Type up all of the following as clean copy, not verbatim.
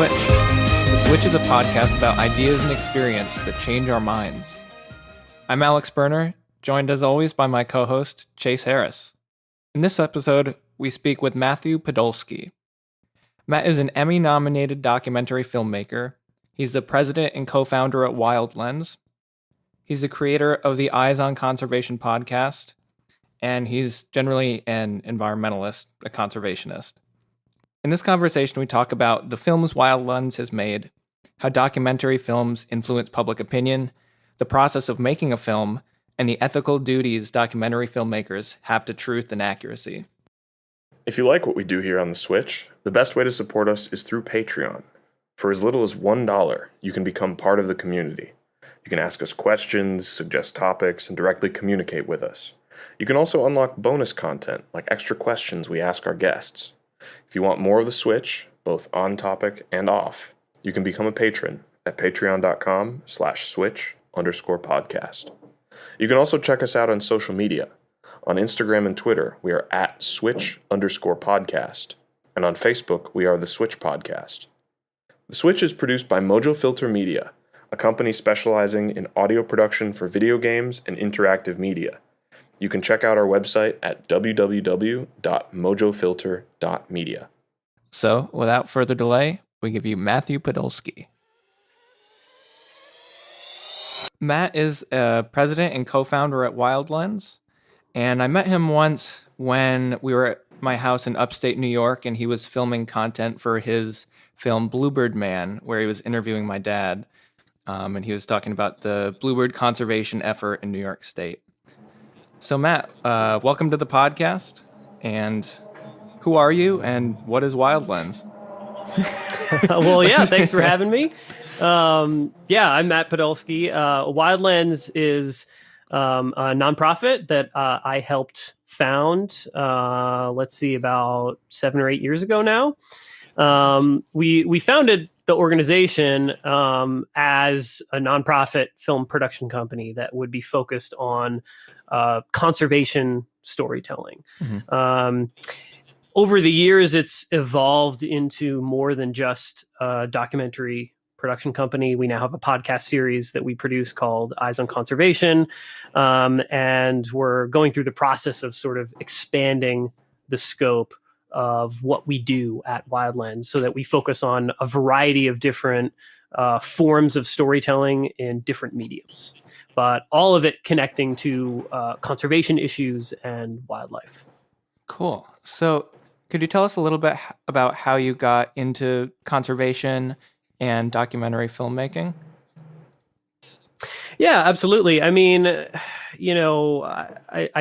Switch. The Switch is a podcast about ideas and experience that change our minds. I'm Alex Berner, joined as always by my co-host, Chase Harris. In this episode, we speak with Matthew Podolsky. Matt is an Emmy-nominated documentary filmmaker. He's the president and co-founder at WildLens. He's the creator of the Eyes on Conservation podcast, and he's generally an environmentalist, a conservationist. In this conversation, we talk about the films WildLens has made, how documentary films influence public opinion, the process of making a film, and the ethical duties documentary filmmakers have to truth and accuracy. If you like what we do here on The Switch, the best way to support us is through Patreon. For as little as $1, you can become part of the community. You can ask us questions, suggest topics, and directly communicate with us. You can also unlock bonus content, like extra questions we ask our guests. If you want more of The Switch, both on topic and off, you can become a patron at patreon.com/switch_podcast. You can also check us out on social media. On Instagram and Twitter, we are at switch_podcast. And on Facebook, we are The Switch Podcast. The Switch is produced by Mojo Filter Media, a company specializing in audio production for video games and interactive media. You can check out our website at www.mojofilter.media. So, without further delay, we give you Matthew Podolsky. Matt is a president and co-founder at WildLens, and I met him once when we were at my house in upstate New York, and he was filming content for his film Bluebird Man, where he was interviewing my dad, and he was talking about the bluebird conservation effort in New York State. So Matt, welcome to the podcast, and who are you, and what is WildLens? Well, yeah, thanks for having me. I'm Matt Podolsky. WildLens is a nonprofit that I helped found, about 7 or 8 years ago now. We founded the organization as a nonprofit film production company that would be focused on conservation storytelling. Mm-hmm. Over the years, it's evolved into more than just a documentary production company. We now have a podcast series that we produce called Eyes on Conservation, and we're going through the process of sort of expanding the scope of what we do at WildLens so that we focus on a variety of different forms of storytelling in different mediums, but all of it connecting to conservation issues and wildlife. Cool. So could you tell us a little bit about how you got into conservation and documentary filmmaking? Yeah, absolutely. I mean, I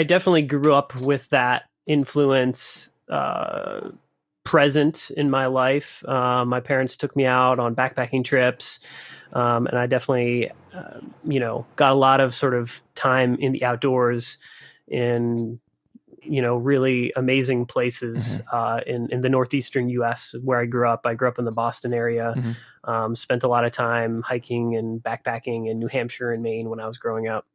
definitely grew up with that influence present in my life. My parents took me out on backpacking trips, and I definitely, got a lot of sort of time in the outdoors in, really amazing places in the northeastern U.S. where I grew up. I grew up in the Boston area, spent a lot of time hiking and backpacking in New Hampshire and Maine when I was growing up.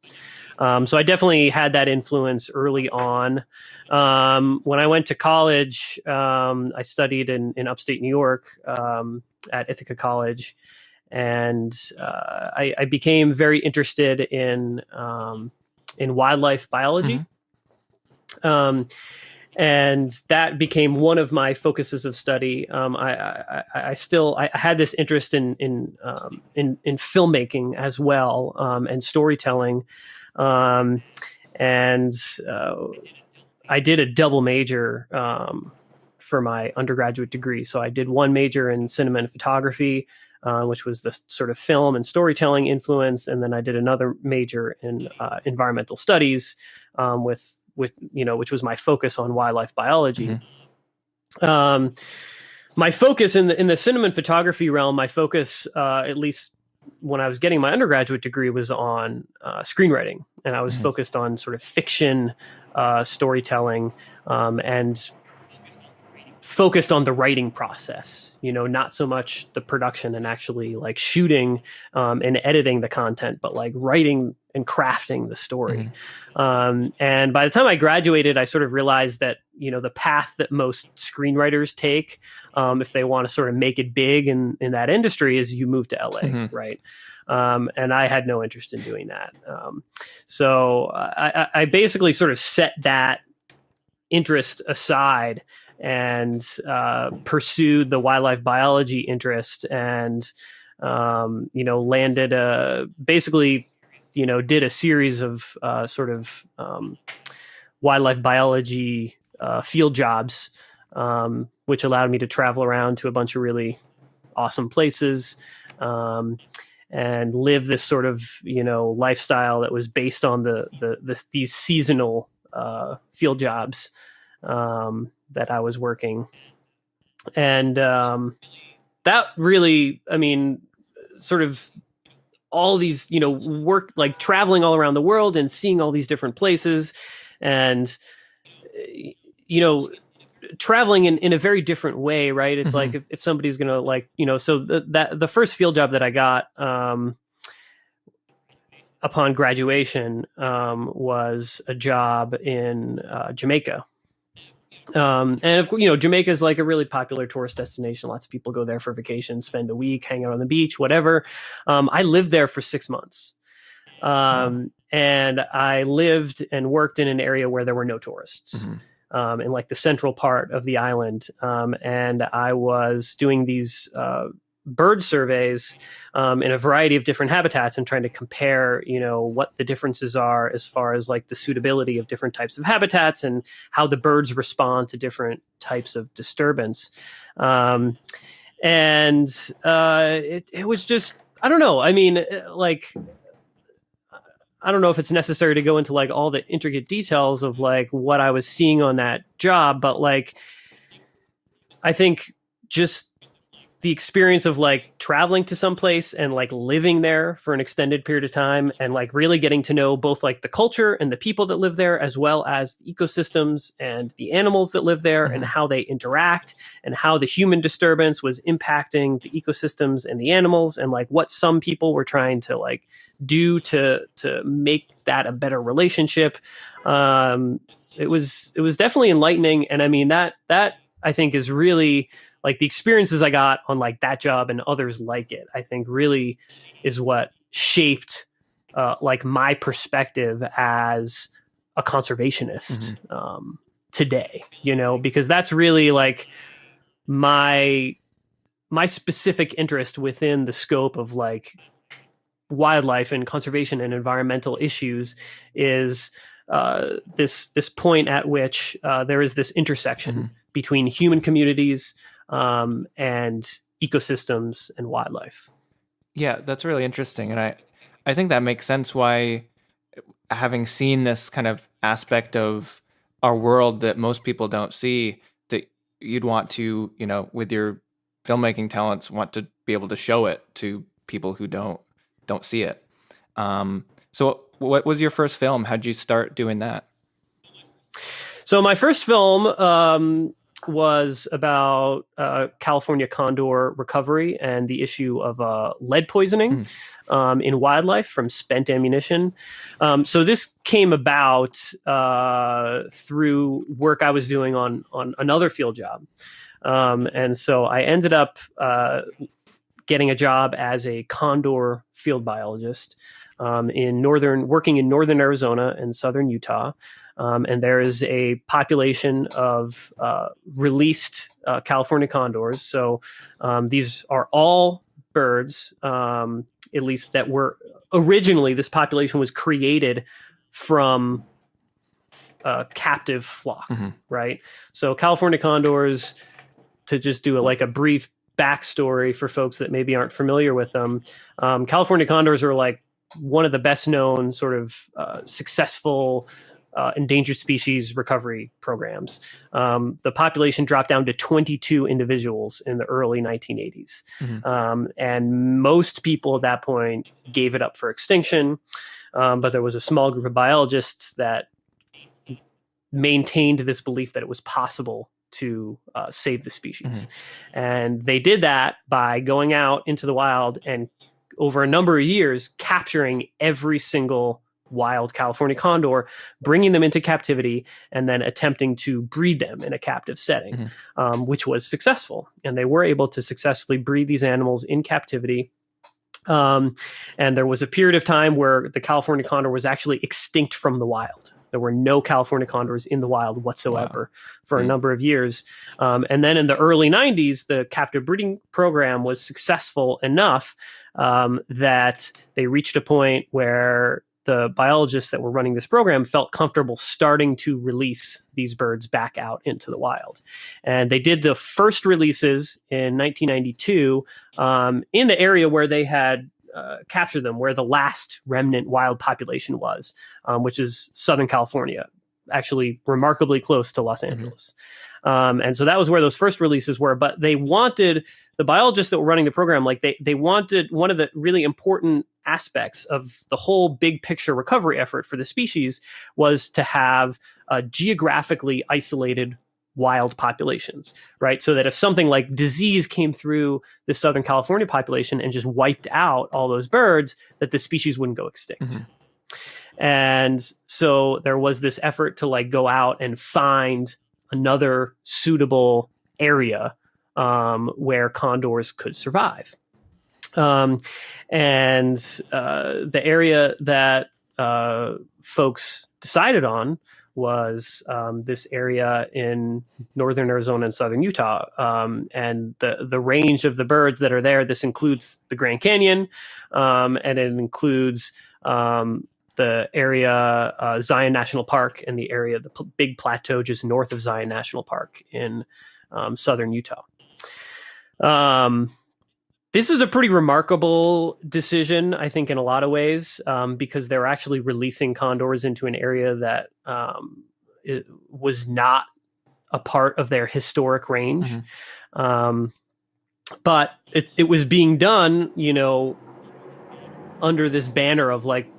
So I definitely had that influence early on. When I went to college, I studied in upstate New York at Ithaca College, and I became very interested in wildlife biology. And that became one of my focuses of study. I had this interest in filmmaking as well, and storytelling. I did a double major for my undergraduate degree. So I did one major in cinema and photography, which was the sort of film and storytelling influence, and then I did another major in environmental studies, which was my focus on wildlife biology. Mm-hmm. My focus in the cinema and photography realm, at least when I was getting my undergraduate degree, was on screenwriting, and I was focused on sort of fiction storytelling, and focused on the writing process, not so much the production and actually like shooting and editing the content, but like writing crafting the story. And by the time I graduated, I sort of realized that, the path that most screenwriters take, if they want to sort of make it big in that industry, is you move to LA, right? And I had no interest in doing that. So I basically sort of set that interest aside and pursued the wildlife biology interest, and landed basically did a series of wildlife biology field jobs, which allowed me to travel around to a bunch of really awesome places, and live this sort of lifestyle that was based on these seasonal field jobs that I was working. And that really, sort of all these, work, like traveling all around the world and seeing all these different places, and, traveling in a very different way, right? It's like if somebody's going to so the first field job that I got upon graduation was a job in Jamaica. And of course, Jamaica is like a really popular tourist destination. Lots of people go there for vacation, spend a week, hang out on the beach, whatever. I lived there for 6 months. And I lived and worked in an area where there were no tourists, in like the central part of the island. And I was doing these bird surveys in a variety of different habitats, and trying to compare, what the differences are as far as like the suitability of different types of habitats and how the birds respond to different types of disturbance. And it was just, I don't know. I don't know if it's necessary to go into like all the intricate details of like what I was seeing on that job, but like, I think just the experience of like traveling to some place and like living there for an extended period of time, and like really getting to know both like the culture and the people that live there, as well as the ecosystems and the animals that live there, and how they interact, and how the human disturbance was impacting the ecosystems and the animals, and like what some people were trying to like do to make that a better relationship. It was definitely enlightening. And that I think is really like the experiences I got on like that job and others like it, I think really is what shaped like my perspective as a conservationist today, because that's really like my specific interest within the scope of like wildlife and conservation and environmental issues is this point at which there is this intersection between human communities and ecosystems and wildlife. Yeah, that's really interesting. And I think that makes sense why, having seen this kind of aspect of our world that most people don't see, that you'd want to, with your filmmaking talents, want to be able to show it to people who don't see it. So what was your first film? How'd you start doing that? So my first film was about California condor recovery and the issue of lead poisoning in wildlife from spent ammunition. So this came about through work I was doing on another field job. And so I ended up getting a job as a condor field biologist working in northern Arizona and southern Utah. And there is a population of released California condors. So these are all birds, at least that were originally, this population was created from a captive flock, right? So California condors, to just do a brief backstory for folks that maybe aren't familiar with them, California condors are like one of the best known sort of successful endangered species recovery programs. The population dropped down to 22 individuals in the early 1980s. And most people at that point gave it up for extinction. But there was a small group of biologists that maintained this belief that it was possible to save the species. And they did that by going out into the wild and over a number of years capturing every single wild California condor, bringing them into captivity, and then attempting to breed them in a captive setting, which was successful. And they were able to successfully breed these animals in captivity. And there was a period of time where the California condor was actually extinct from the wild. There were no California condors in the wild whatsoever for a number of years. And then in the early 90s, the captive breeding program was successful enough that they reached a point where the biologists that were running this program felt comfortable starting to release these birds back out into the wild. And they did the first releases in 1992 in the area where they had captured them, where the last remnant wild population was, which is Southern California, actually remarkably close to Los Angeles. And so that was where those first releases were. But they wanted, the biologists that were running the program, like they wanted, one of the really important aspects of the whole big picture recovery effort for the species was to have geographically isolated wild populations, right? So that if something like disease came through the Southern California population and just wiped out all those birds, that the species wouldn't go extinct. And so there was this effort to like go out and find another suitable area where condors could survive. And the area that folks decided on was this area in northern Arizona and southern Utah. And the range of the birds that are there, this includes the Grand Canyon, and it includes the area Zion National Park, and the area, the big plateau just north of Zion National Park in southern Utah. This is a pretty remarkable decision, I think, in a lot of ways, because they're actually releasing condors into an area that it was not a part of their historic range. But it was being done, you know, under this banner of like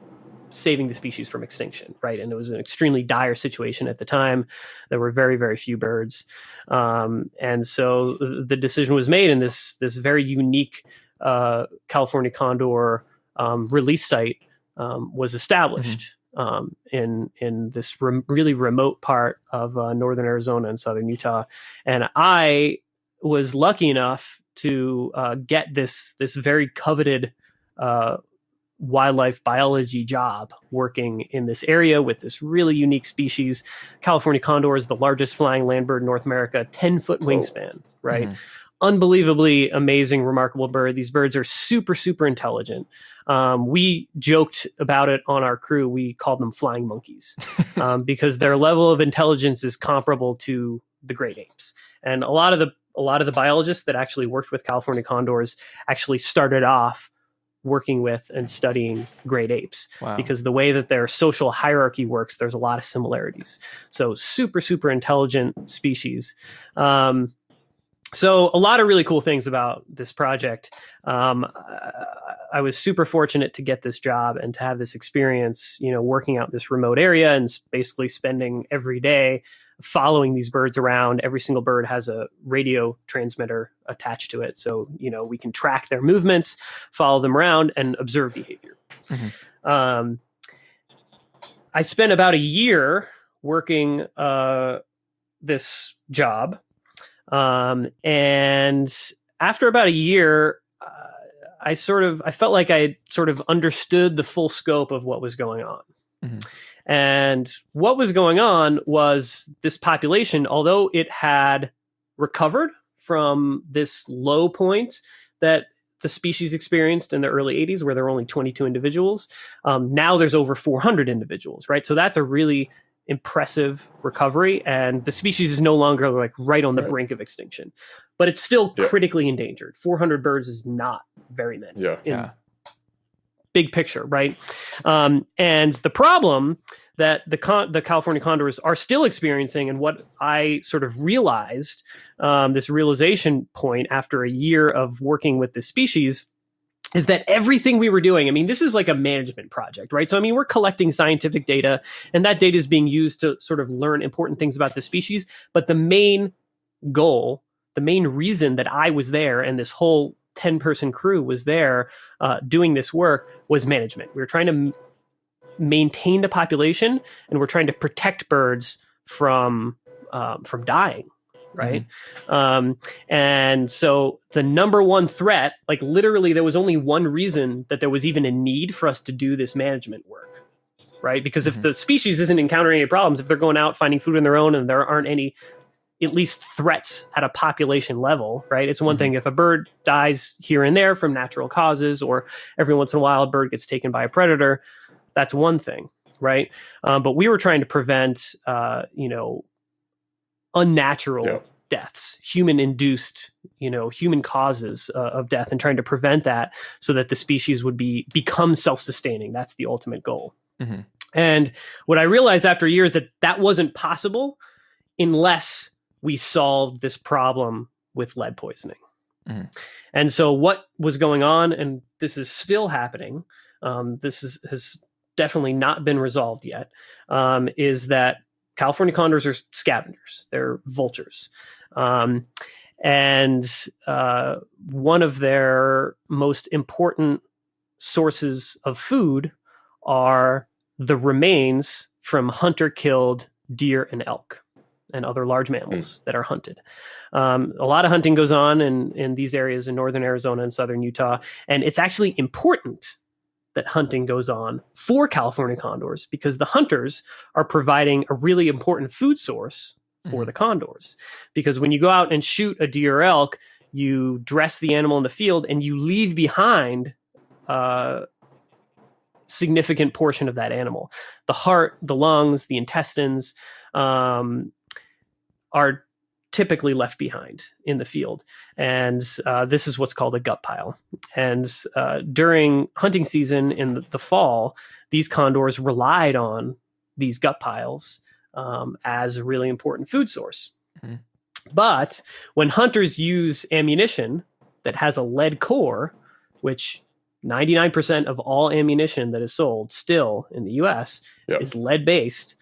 saving the species from extinction, right? And it was an extremely dire situation at the time. There were very, very few birds. And so the decision was made, and this very unique California condor release site was established in this really remote part of northern Arizona and southern Utah. And I was lucky enough to get this very coveted wildlife biology job working in this area with this really unique species. California condor is the largest flying land bird in North America, 10-foot wingspan, right? Unbelievably amazing, remarkable bird. These birds are super, super intelligent. We joked about it on our crew. We called them flying monkeys because their level of intelligence is comparable to the great apes. And a lot of the biologists that actually worked with California condors actually started off working with and studying great apes. Wow. Because the way that their social hierarchy works, there's a lot of similarities. So super, super intelligent species. So a lot of really cool things about this project. I was super fortunate to get this job and to have this experience, you know, working out in this remote area and basically spending every day following these birds around. Every single bird has a radio transmitter attached to it. So, you know, we can track their movements, follow them around, and observe behavior. I spent about a year working this job. And after about a year, I felt like I sort of understood the full scope of what was going on. And what was going on was this population, although it had recovered from this low point that the species experienced in the early 80s, where there were only 22 individuals, now there's over 400 individuals, right? So that's a really impressive recovery, and the species is no longer like right on the brink of extinction, but it's still critically endangered. 400 birds is not very many. Big picture, right? And the problem that the California condors are still experiencing, and what I sort of realized, this realization point after a year of working with this species, is that everything we were doing, I mean, this is like a management project, right? So, I mean, we're collecting scientific data, and that data is being used to sort of learn important things about the species. But the main goal, the main reason that I was there and this whole 10-person crew was there doing this work was management. We were trying to maintain the population, and we're trying to protect birds from dying, right? And so the number one threat, like literally, there was only one reason that there was even a need for us to do this management work, right? Because if the species isn't encountering any problems, if they're going out finding food on their own and there aren't any at least threats at a population level, right? It's one thing if a bird dies here and there from natural causes, or every once in a while a bird gets taken by a predator. That's one thing, right? But we were trying to prevent, unnatural deaths, human-induced, human causes of death, and trying to prevent that so that the species would become self-sustaining. That's the ultimate goal. And what I realized after years that wasn't possible unless we solved this problem with lead poisoning. And so what was going on, and this is still happening, has definitely not been resolved yet, is that California condors are scavengers. They're vultures. And one of their most important sources of food are the remains from hunter-killed deer and elk and other large mammals that are hunted. A lot of hunting goes on in these areas in northern Arizona and southern Utah, and it's actually important that hunting goes on for California condors because the hunters are providing a really important food source for the condors. Because when you go out and shoot a deer or elk, you dress the animal in the field and you leave behind a significant portion of that animal. The heart, the lungs, the intestines are typically left behind in the field. And this is what's called a gut pile. And during hunting season in the fall, these condors relied on these gut piles as a really important food source. But when hunters use ammunition that has a lead core, which 99% of all ammunition that is sold still in the US is lead-based,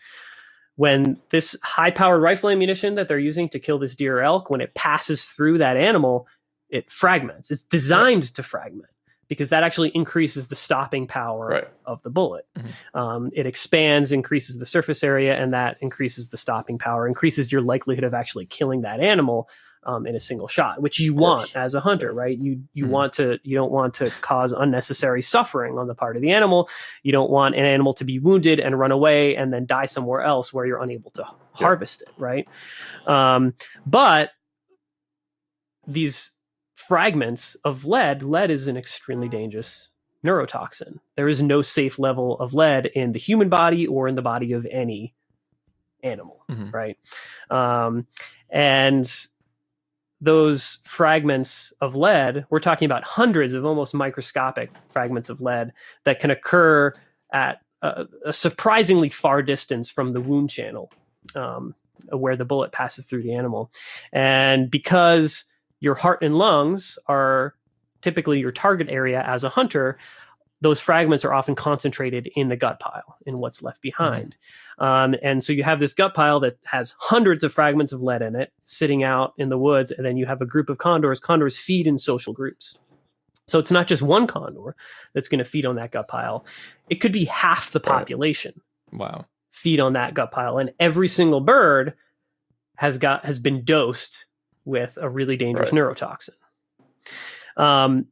when this high-powered rifle ammunition that they're using to kill this deer or elk, when it passes through that animal, it fragments. It's designed to fragment because that actually increases the stopping power of the bullet. It expands, increases the surface area, and that increases the stopping power, increases your likelihood of actually killing that animal in a single shot, which you want as a hunter, right? You don't want to cause unnecessary suffering on the part of the animal. You don't want an animal to be wounded and run away and then die somewhere else where you're unable to harvest it, right? But these fragments of lead is an extremely dangerous neurotoxin. There is no safe level of lead in the human body or in the body of any animal, right? And those fragments of lead, we're talking about hundreds of almost microscopic fragments of lead that can occur at a surprisingly far distance from the wound channel where the bullet passes through the animal. And because your heart and lungs are typically your target area as a hunter, those fragments are often concentrated in the gut pile, in what's left behind. And so you have this gut pile that has hundreds of fragments of lead in it sitting out in the woods. And then you have a group of condors. Condors feed in social groups. So it's not just one condor that's going to feed on that gut pile. It could be half the population feed on that gut pile. And every single bird has been dosed with a really dangerous neurotoxin.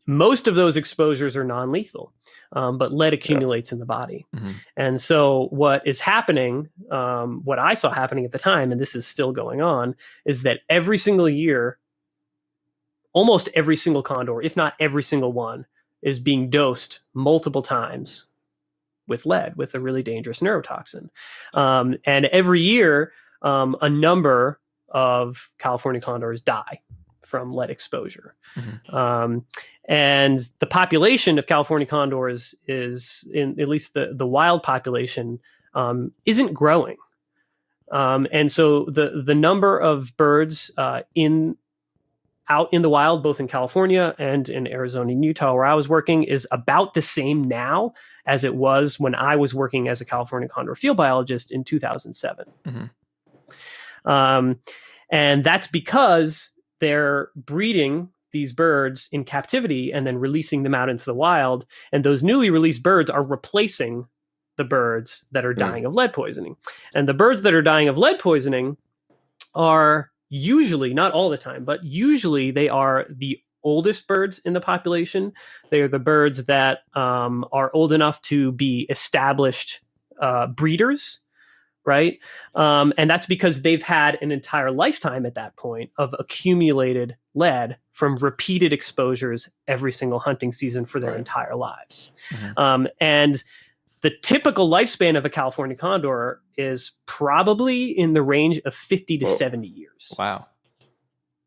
Most of those exposures are non-lethal, but lead accumulates in the body. And so what is happening, what I saw happening at the time, and this is still going on, is that every single year, almost every single condor, if not every single one, is being dosed multiple times with lead, with a really dangerous neurotoxin. And every year, a number of California condors die from lead exposure. And the population of California condors is, in at least the wild population, isn't growing. And so the number of birds out in the wild, both in California and in Arizona and Utah, where I was working, is about the same now as it was when I was working as a California condor field biologist in 2007. And that's because they're breeding these birds in captivity and then releasing them out into the wild. And those newly released birds are replacing the birds that are dying of lead poisoning. And the birds that are dying of lead poisoning are usually, not all the time, but usually they are the oldest birds in the population. They are the birds that are old enough to be established breeders, right? And that's because they've had an entire lifetime at that point of accumulated lead from repeated exposures every single hunting season for their entire lives. And the typical lifespan of a California condor is probably in the range of 50 to 70 years. Wow.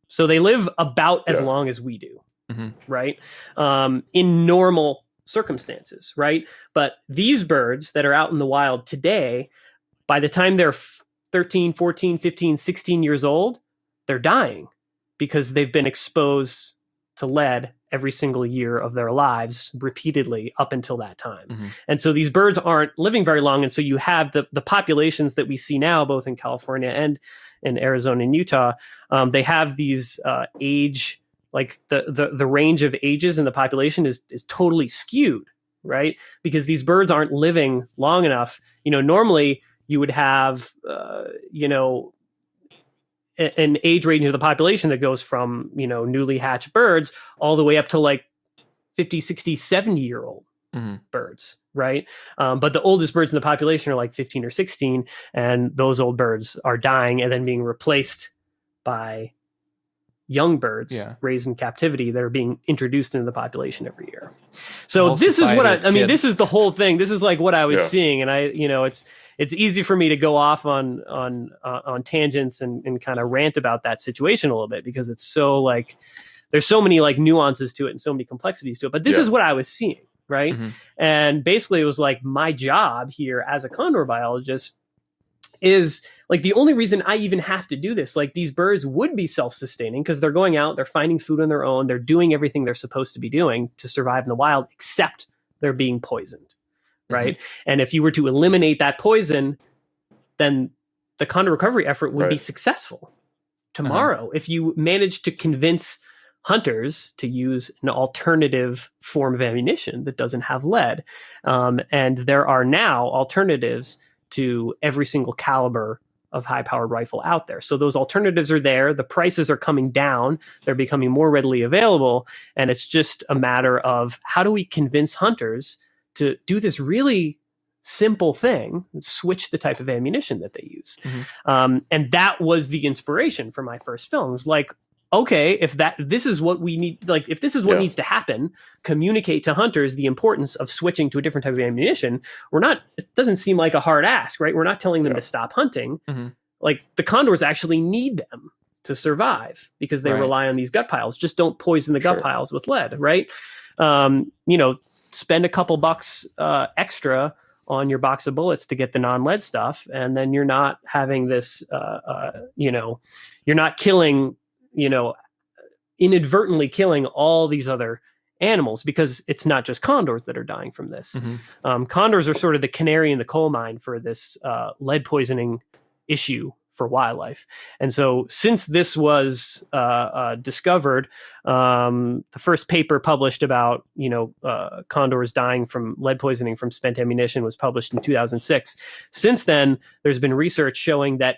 So they live about as long as we do, right? In normal circumstances, right? But these birds that are out in the wild today, by the time they're 13, 14, 15, 16 years old, they're dying because they've been exposed to lead every single year of their lives repeatedly up until that time. And so these birds aren't living very long. And so you have the populations that we see now, both in California and in Arizona and Utah. They have these age, like the range of ages in the population is totally skewed, right? Because these birds aren't living long enough. Normally you would have, an age range of the population that goes from, newly hatched birds all the way up to like 50, 60, 70-year-old birds, right? But the oldest birds in the population are like 15 or 16, and those old birds are dying and then being replaced by young birds raised in captivity that are being introduced into the population every year. So this is what I mean, this is the whole thing. This is like what I was seeing. And it's easy for me to go off on tangents and kind of rant about that situation a little bit because it's so like, there's so many like nuances to it and so many complexities to it, but this is what I was seeing. Right. And basically it was like my job here as a condor biologist is like the only reason I even have to do this. Like these birds would be self-sustaining because they're going out, they're finding food on their own, they're doing everything they're supposed to be doing to survive in the wild, except they're being poisoned. Right. And if you were to eliminate that poison, then the condor recovery effort would be successful. Tomorrow, if you manage to convince hunters to use an alternative form of ammunition that doesn't have lead, and there are now alternatives to every single caliber of high-powered rifle out there. So those alternatives are there. The prices are coming down. They're becoming more readily available. And it's just a matter of how do we convince hunters to do this really simple thing, switch the type of ammunition that they use. And that was the inspiration for my first film. It was like, okay, if this is what we need, like if this is what needs to happen, communicate to hunters the importance of switching to a different type of ammunition. It doesn't seem like a hard ask, right? We're not telling them to stop hunting. Like the condors actually need them to survive because they rely on these gut piles. Just don't poison the gut piles with lead, right? Spend a couple bucks extra on your box of bullets to get the non-lead stuff. And then you're not having this, you're not killing, inadvertently killing all these other animals because it's not just condors that are dying from this. Condors are sort of the canary in the coal mine for this lead poisoning issue for wildlife. And so since this was discovered, the first paper published about, condors dying from lead poisoning from spent ammunition was published in 2006. Since then, there's been research showing that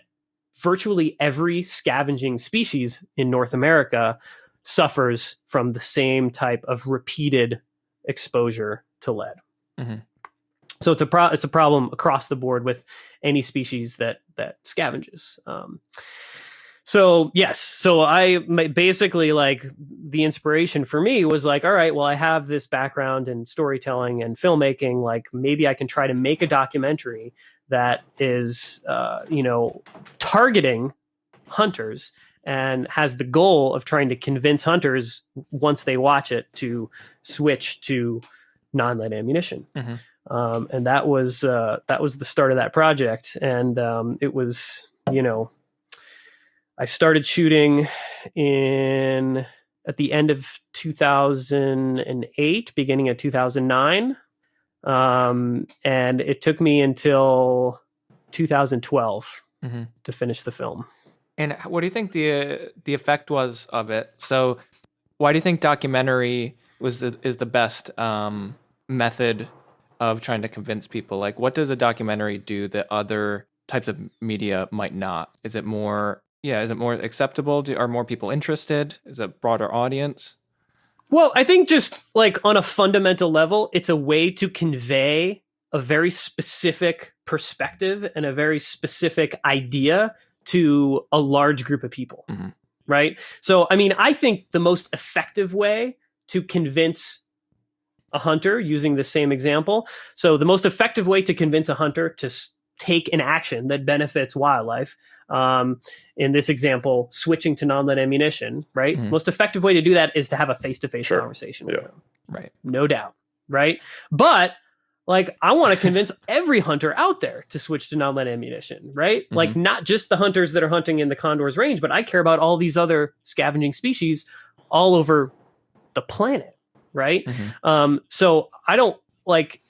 virtually every scavenging species in North America suffers from the same type of repeated exposure to lead. So it's a problem across the board with any species that scavenges. So I basically, like, the inspiration for me was like, all right, well, I have this background in storytelling and filmmaking. Like, maybe I can try to make a documentary that is, targeting hunters and has the goal of trying to convince hunters once they watch it to switch to non-lead ammunition. And that was the start of that project. And it was, I started shooting at the end of 2008, beginning of 2009. And it took me until 2012 to finish the film. And what do you think the effect was of it? So why do you think documentary is the best method of trying to convince people? Like, what does a documentary do that other types of media might not? Is it more acceptable? Are more people interested? Is it a broader audience? Well, I think just like on a fundamental level, it's a way to convey a very specific perspective and a very specific idea to a large group of people, right? So, I mean, I think the most effective way to convince a hunter, using the same example, so the most effective way to convince a hunter to take an action that benefits wildlife, in this example, switching to non-lead ammunition, right? Most effective way to do that is to have a face-to-face conversation with them. Right. No doubt, right? But like, I want to convince every hunter out there to switch to non-lead ammunition, right? Like, not just the hunters that are hunting in the condor's range, but I care about all these other scavenging species all over the planet, right? So I don't like,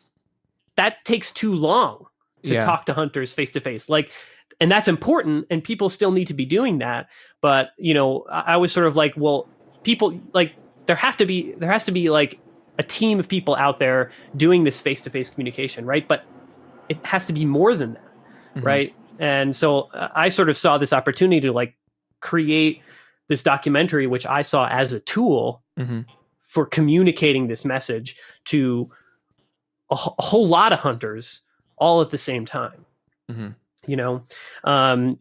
that takes too long to talk to hunters face to face. Like, and that's important, and people still need to be doing that. But, you know, I was sort of like, well, people, like, there has to be like a team of people out there doing this face-to-face communication, right? But it has to be more than that, right? And so I sort of saw this opportunity to like create this documentary, which I saw as a tool for communicating this message to a whole lot of hunters all at the same time, you know? You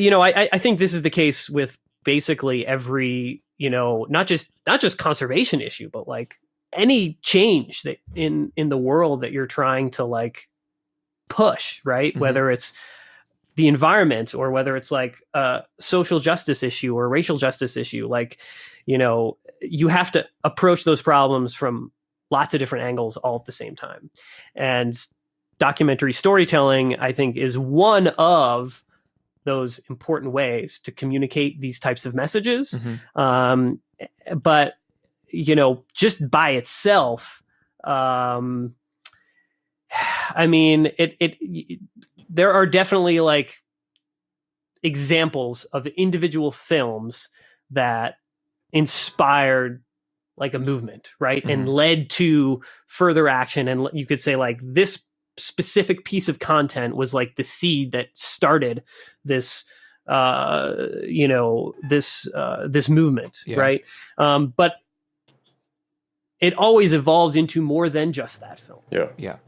know, I think this is the case with basically every, you know, not just conservation issue, but like any change that in the world that you're trying to like push, right? Whether it's the environment or whether it's like a social justice issue or a racial justice issue, like, you know, you have to approach those problems from lots of different angles all at the same time. And documentary storytelling, I think, is one of those important ways to communicate these types of messages. But, you know, just by itself, I mean, there are definitely like examples of individual films that inspired like a movement, right? And led to further action. And you could say like this specific piece of content was like the seed that started this, you know, this movement, right? But it always evolves into more than just that film.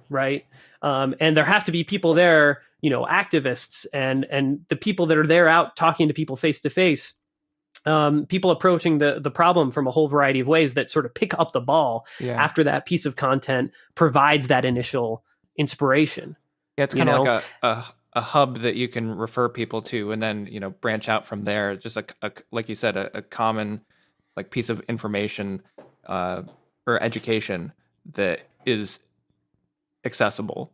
Right. And there have to be people there, you know, activists and the people that are there out talking to people face to face. People approaching the problem from a whole variety of ways that sort of pick up the ball after that piece of content provides that initial inspiration. Yeah, it's kind of like a hub that you can refer people to, and then, you know, branch out from there. Just like you said, a common like piece of information or education that is accessible.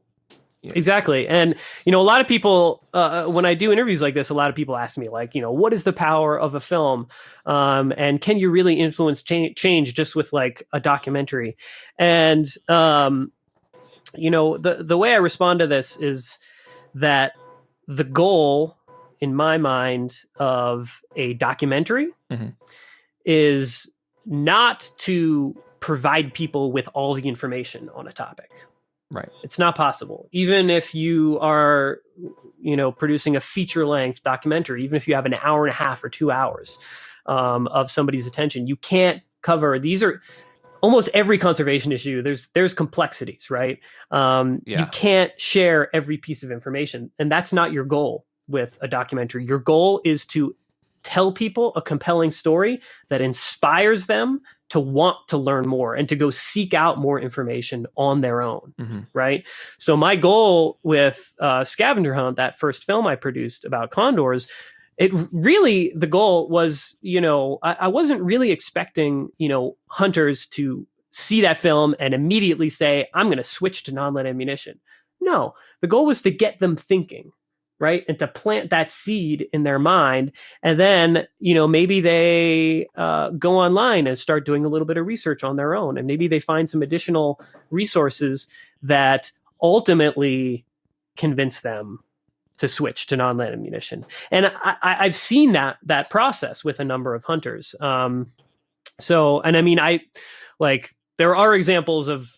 Exactly. And, you know, a lot of people, when I do interviews like this, a lot of people ask me like, you know, what is the power of a film? And can you really influence change just with like a documentary? And, you know, the way I respond to this is that the goal in my mind of a documentary is not to provide people with all the information on a topic. Right. It's not possible. Even if you are, you know, producing a feature-length documentary, even if you have an hour and a half or 2 hours of somebody's attention, you can't cover. These are almost every conservation issue. There's complexities, right? You can't share every piece of information, and that's not your goal with a documentary. Your goal is to tell people a compelling story that inspires them to want to learn more and to go seek out more information on their own, right? So my goal with Scavenger Hunt, that first film I produced about condors, the goal was, you know, I wasn't really expecting, you know, hunters to see that film and immediately say, I'm going to switch to non-lead ammunition. No, the goal was to get them thinking, right? And to plant that seed in their mind. And then, you know, maybe they go online and start doing a little bit of research on their own. And maybe they find some additional resources that ultimately convince them to switch to non-lead ammunition. And I've seen that process with a number of hunters. And I mean, there are examples of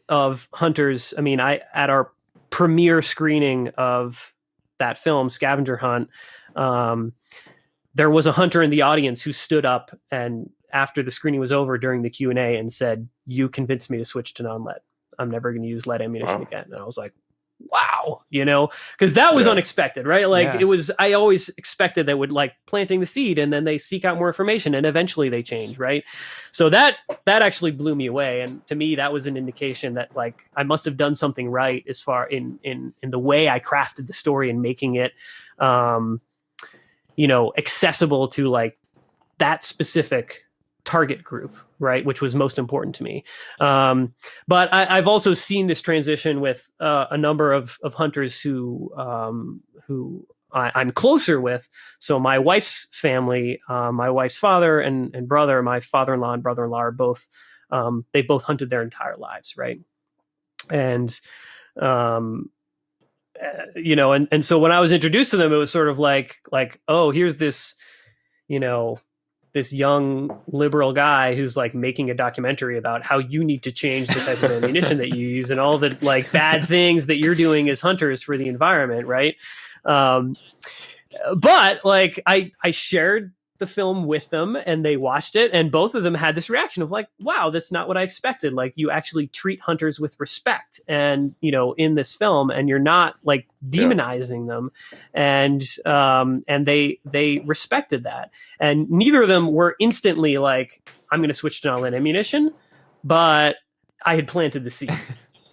of hunters. I mean, at our premiere screening of that film, Scavenger Hunt, there was a hunter in the audience who stood up and after the screening was over during the Q&A and said, "You convinced me to switch to non-lead. I'm never going to use lead ammunition again." And I was like, wow, because that was unexpected, right? Like I always expected they would like planting the seed and then they seek out more information and eventually they change, right? So that actually blew me away. And to me, that was an indication that like I must have done something right as far in the way I crafted the story and making it, accessible to like that specific target group, right, which was most important to me. But I've also seen this transition with a number of hunters who I'm closer with. So my wife's family, my wife's father and brother, my father-in-law and brother-in-law are both, they both hunted their entire lives, right? And and so when I was introduced to them, it was sort of like, oh, here's this, this young liberal guy who's like making a documentary about how you need to change the type of ammunition that you use and all the like bad things that you're doing as hunters for the environment. Right. But like I shared the film with them and they watched it and both of them had this reaction of like, wow, that's not what I expected. Like you actually treat hunters with respect and, in this film and you're not like demonizing them. And they respected that. And neither of them were instantly like, I'm going to switch to non-lead ammunition, but I had planted the seed.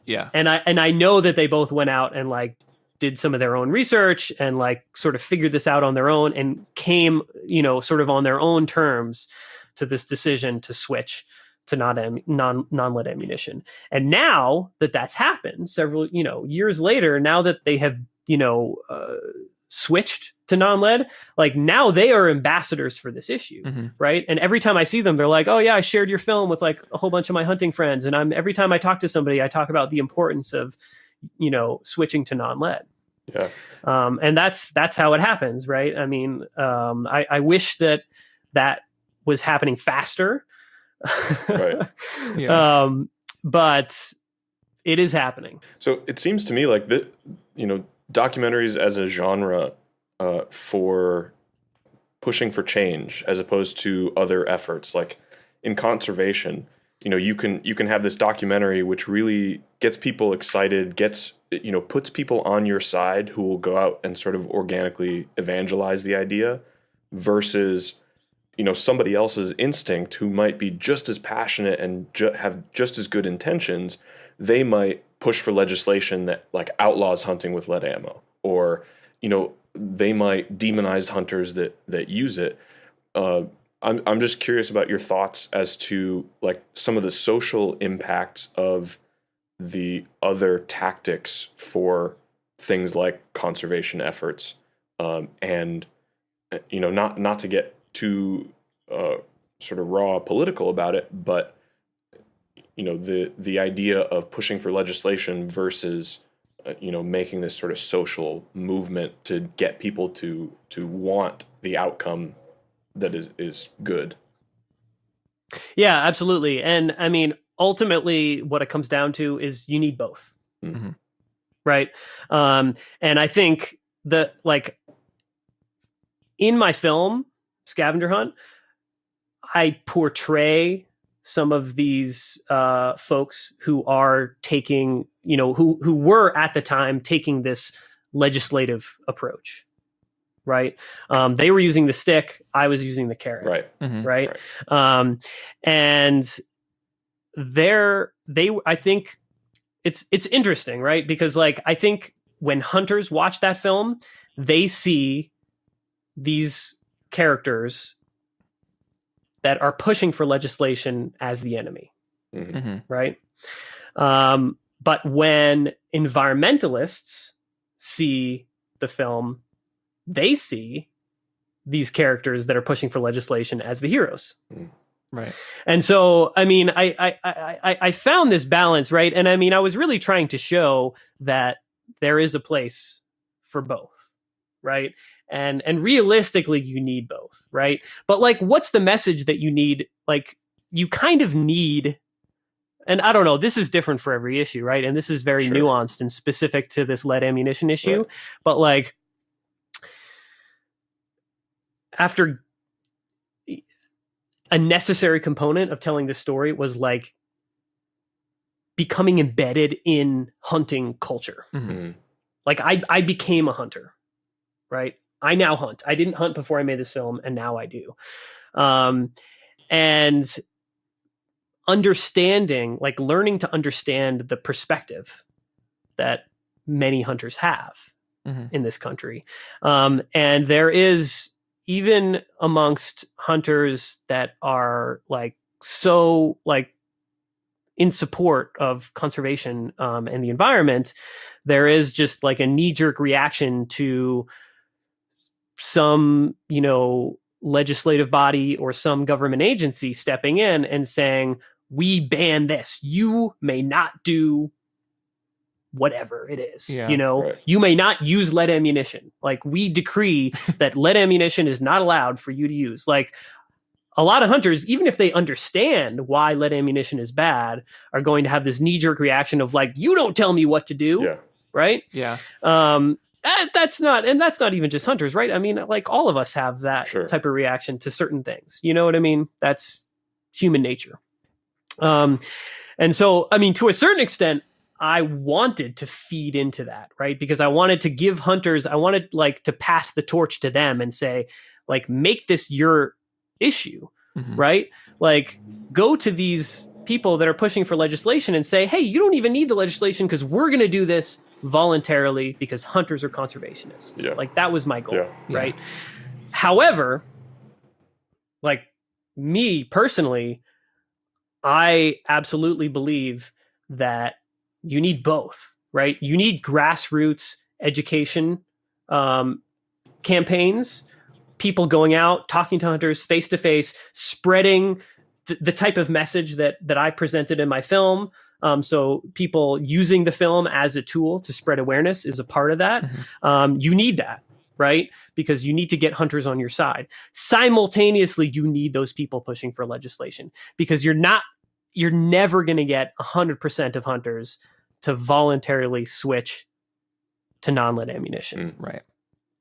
Yeah. And I know that they both went out and like did some of their own research and like sort of figured this out on their own and came, sort of on their own terms to this decision to switch to non-lead ammunition. And now that that's happened several, years later, now that they have, switched to non-lead, like now they are ambassadors for this issue. Mm-hmm. Right. And every time I see them, they're like, oh yeah, I shared your film with like a whole bunch of my hunting friends. And every time I talk to somebody, I talk about the importance of, switching to non-lead. Yeah. And that's how it happens. Right. I mean, I wish that was happening faster. Right. Yeah. But it is happening. So it seems to me like that, documentaries as a genre for pushing for change as opposed to other efforts, like in conservation, you can have this documentary which really gets people excited, puts people on your side who will go out and sort of organically evangelize the idea versus, somebody else's instinct who might be just as passionate and have just as good intentions. They might push for legislation that like outlaws hunting with lead ammo, or, they might demonize hunters that use it. I'm just curious about your thoughts as to like some of the social impacts of the other tactics for things like conservation efforts, and not to get too sort of raw political about it, but the idea of pushing for legislation versus making this sort of social movement to get people to want the outcome that is good. Yeah, absolutely. And I mean, ultimately what it comes down to is you need both. Mm-hmm. Right. And I think that like in my film, Scavenger Hunt, I portray some of these folks who are taking, who were at the time taking this legislative approach. Right. They were using the stick. I was using the carrot. Right. Mm-hmm. Right. And I think it's interesting, right? Because like, I think when hunters watch that film, they see these characters that are pushing for legislation as the enemy. Mm-hmm. Right. But when environmentalists see the film, they see these characters that are pushing for legislation as the heroes. Right. And so, I mean, I found this balance, right? And I mean, I was really trying to show that there is a place for both, right? And realistically, you need both, right? But like, what's the message that you need? Like, you kind of need and I don't know, this is different for every issue, right? And this is very Sure. nuanced and specific to this lead ammunition issue. Right. But like, after a necessary component of telling this story was like becoming embedded in hunting culture. Mhm. Like I became a hunter, right? I now hunt. I didn't hunt before I made this film, and now I do. And understanding, like learning to understand the perspective that many hunters have in this country. And there is, even amongst hunters that are like so like in support of conservation and the environment, there is just like a knee-jerk reaction to some, you know, legislative body or some government agency stepping in and saying, we ban this. You may not do whatever it is. Yeah, you know, right. you may not use lead ammunition. Like, we decree that lead ammunition is not allowed for you to use. Like, a lot of hunters, even if they understand why lead ammunition is bad, are going to have this knee-jerk reaction of like, you don't tell me what to do. Yeah. Right. Yeah. That's not even just hunters, right? I mean, like, all of us have that Sure. type of reaction to certain things. You know what I mean? That's human nature. And so, I mean, to a certain extent, I wanted to feed into that, right? Because I wanted to give hunters, I wanted like to pass the torch to them and say, like, make this your issue, right? Like, go to these people that are pushing for legislation and say, hey, you don't even need the legislation because we're going to do this voluntarily because hunters are conservationists. Yeah. Like, that was my goal, Yeah. right? However, like, me personally, I absolutely believe that you need both, right? You need grassroots education campaigns, people going out, talking to hunters face to face, spreading the type of message that I presented in my film. So people using the film as a tool to spread awareness is a part of that. You need that, right? Because you need to get hunters on your side. Simultaneously, you need those people pushing for legislation, because you're never going to get 100% of hunters to voluntarily switch to non-lead ammunition. Right.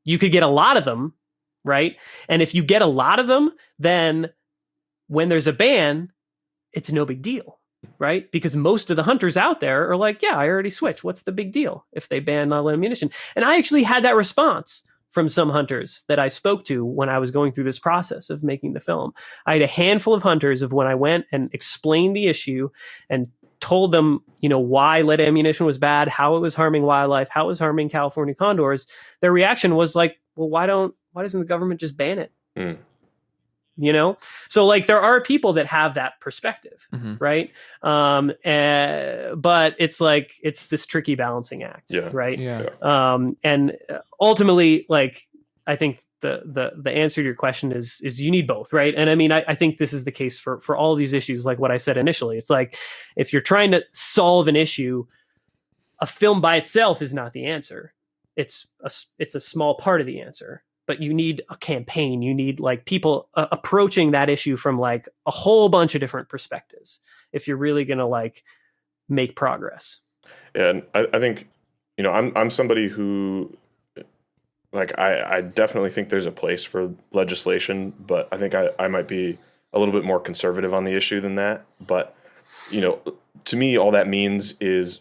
You could get a lot of them, right? And if you get a lot of them, then when there's a ban, it's no big deal, right? Because most of the hunters out there are like, yeah, I already switched. What's the big deal if they ban non-lead ammunition? And I actually had that response from some hunters that I spoke to when I was going through this process of making the film. I had a handful of hunters of when I went and explained the issue and told them, you know, why lead ammunition was bad, how it was harming wildlife, how it was harming California condors. Their reaction was like, well, why doesn't the government just ban it? You know? So like, there are people that have that perspective, right? But it's like, it's this tricky balancing act, right? Yeah. And ultimately, like, I think the answer to your question is you need both, right? And I mean, I think this is the case for all these issues, like what I said initially. It's like, if you're trying to solve an issue, a film by itself is not the answer. It's a small part of the answer. But you need a campaign. You need like people approaching that issue from like a whole bunch of different perspectives if you're really going to like make progress. And I think, you know, I'm somebody who, like, I definitely think there's a place for legislation, but I think I might be a little bit more conservative on the issue than that. But, you know, to me, all that means is,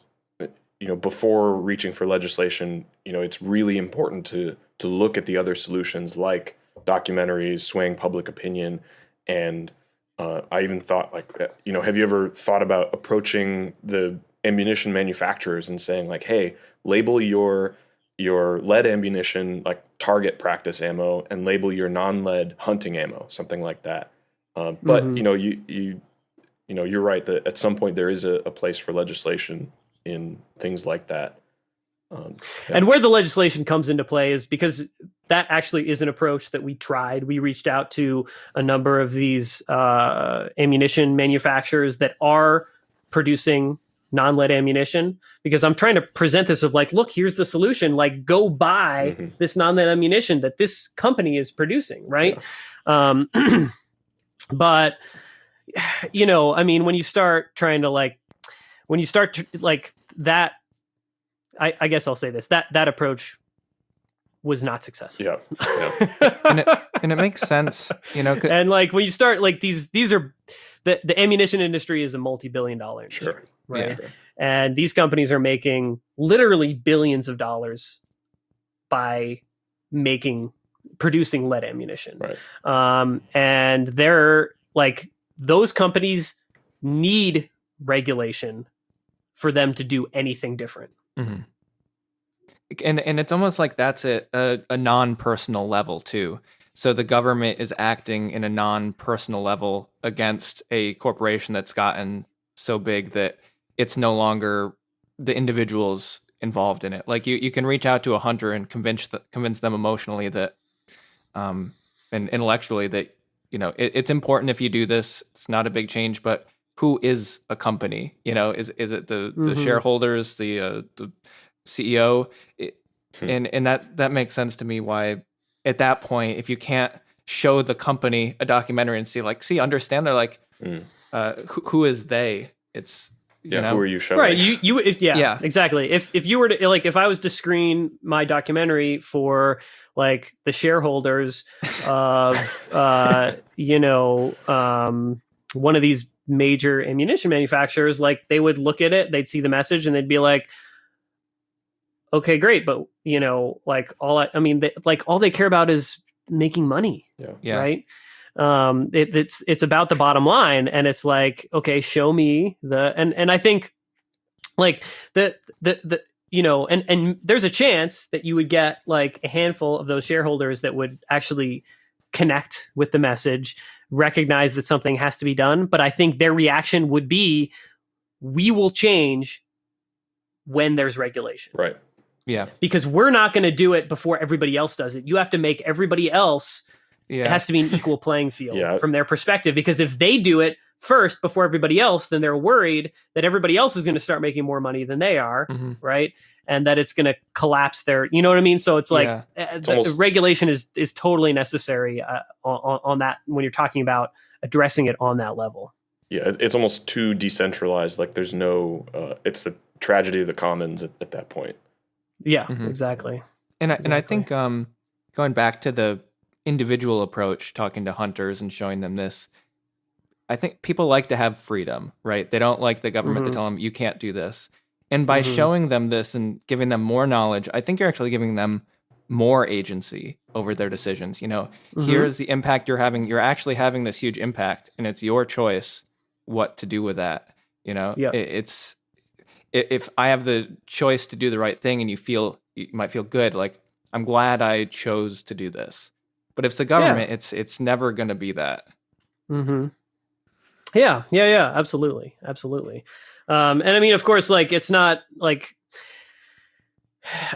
you know, before reaching for legislation, you know, it's really important to look at the other solutions, like documentaries, swaying public opinion. And I even thought, like, you know, have you ever thought about approaching the ammunition manufacturers and saying, like, hey, label your lead ammunition like target practice ammo and label your non-lead hunting ammo, something like that. But you know, you know, you're right that at some point there is a place for legislation in things like that. And where the legislation comes into play is because that actually is an approach that we tried. We reached out to a number of these ammunition manufacturers that are producing non-lead ammunition, because I'm trying to present this of like, look, here's the solution. Like, go buy this non-lead ammunition that this company is producing, right? Yeah. But, you know, I mean, when you start trying to like when you start to, like that, I guess I'll say this, that approach was not successful. Yeah. and it makes sense, And like when you start like these are the ammunition industry is a multi-billion-dollar industry, Sure. right? Yeah, sure. And these companies are making literally billions of dollars by producing lead ammunition. Right. And they're like, those companies need regulation for them to do anything different. Mm-hmm. And it's almost like that's a non-personal level too. So the government is acting in a non-personal level against a corporation that's gotten so big that it's no longer the individuals involved in it. Like you can reach out to a hunter and convince them emotionally that, and intellectually that, it's important if you do this. It's not a big change, but who is a company? Is it the shareholders, the CEO? And that makes sense to me. Why at that point, if you can't show the company a documentary and understand, they're like, who is they? It's who are you showing? Right. Yeah, exactly. If you were to, like, if I was to screen my documentary for like the shareholders of, one of these major ammunition manufacturers, like they would look at it, they'd see the message and they'd be like, okay, great. But like all they care about is making money. Yeah. Right. It's about the bottom line, and it's like, okay, show me and I think like the and there's a chance that you would get like a handful of those shareholders that would actually connect with the message, recognize that something has to be done. But I think their reaction would be, we will change when there's regulation. Right. Yeah. Because we're not going to do it before everybody else does it. You have to make everybody else. Yeah. It has to be an equal playing field from their perspective, because if they do it first before everybody else, then they're worried that everybody else is going to start making more money than they are, right? And that it's going to collapse their, you know what I mean? So it's like the regulation is totally necessary on that when you're talking about addressing it on that level. Yeah, it's almost too decentralized. Like there's no, it's the tragedy of the commons at that point. Yeah, exactly. And I think going back to the individual approach, talking to hunters and showing them this, I think people like to have freedom, right? They don't like the government to tell them you can't do this. And by showing them this and giving them more knowledge, I think you're actually giving them more agency over their decisions. Here's the impact you're having. You're actually having this huge impact, and it's your choice what to do with that. It's if I have the choice to do the right thing, and you might feel good, like I'm glad I chose to do this. But if it's the government, it's never going to be that. Yeah, absolutely. And I mean, of course, like it's not like,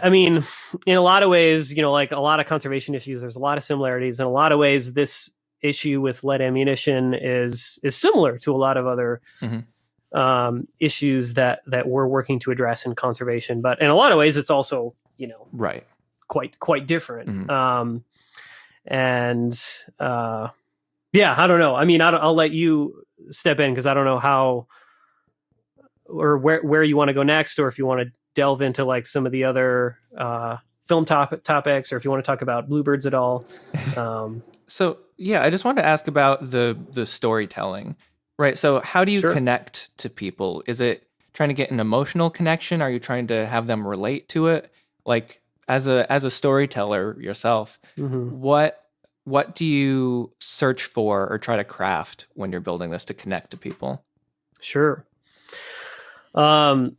I mean, in a lot of ways, like a lot of conservation issues, there's a lot of similarities. In a lot of ways, this issue with lead ammunition is similar to a lot of other issues that we're working to address in conservation. But in a lot of ways, it's also, right, quite different. I don't know. I mean, I'll let you step in, because I don't know how or where you want to go next, or if you want to delve into like some of the other film topics, or if you want to talk about bluebirds at all. So I just wanted to ask about the storytelling, right? So how do you connect to people? Is it trying to get an emotional connection? Are you trying to have them relate to it? Like as a storyteller yourself, what do you search for or try to craft when you're building this to connect to people? Sure. I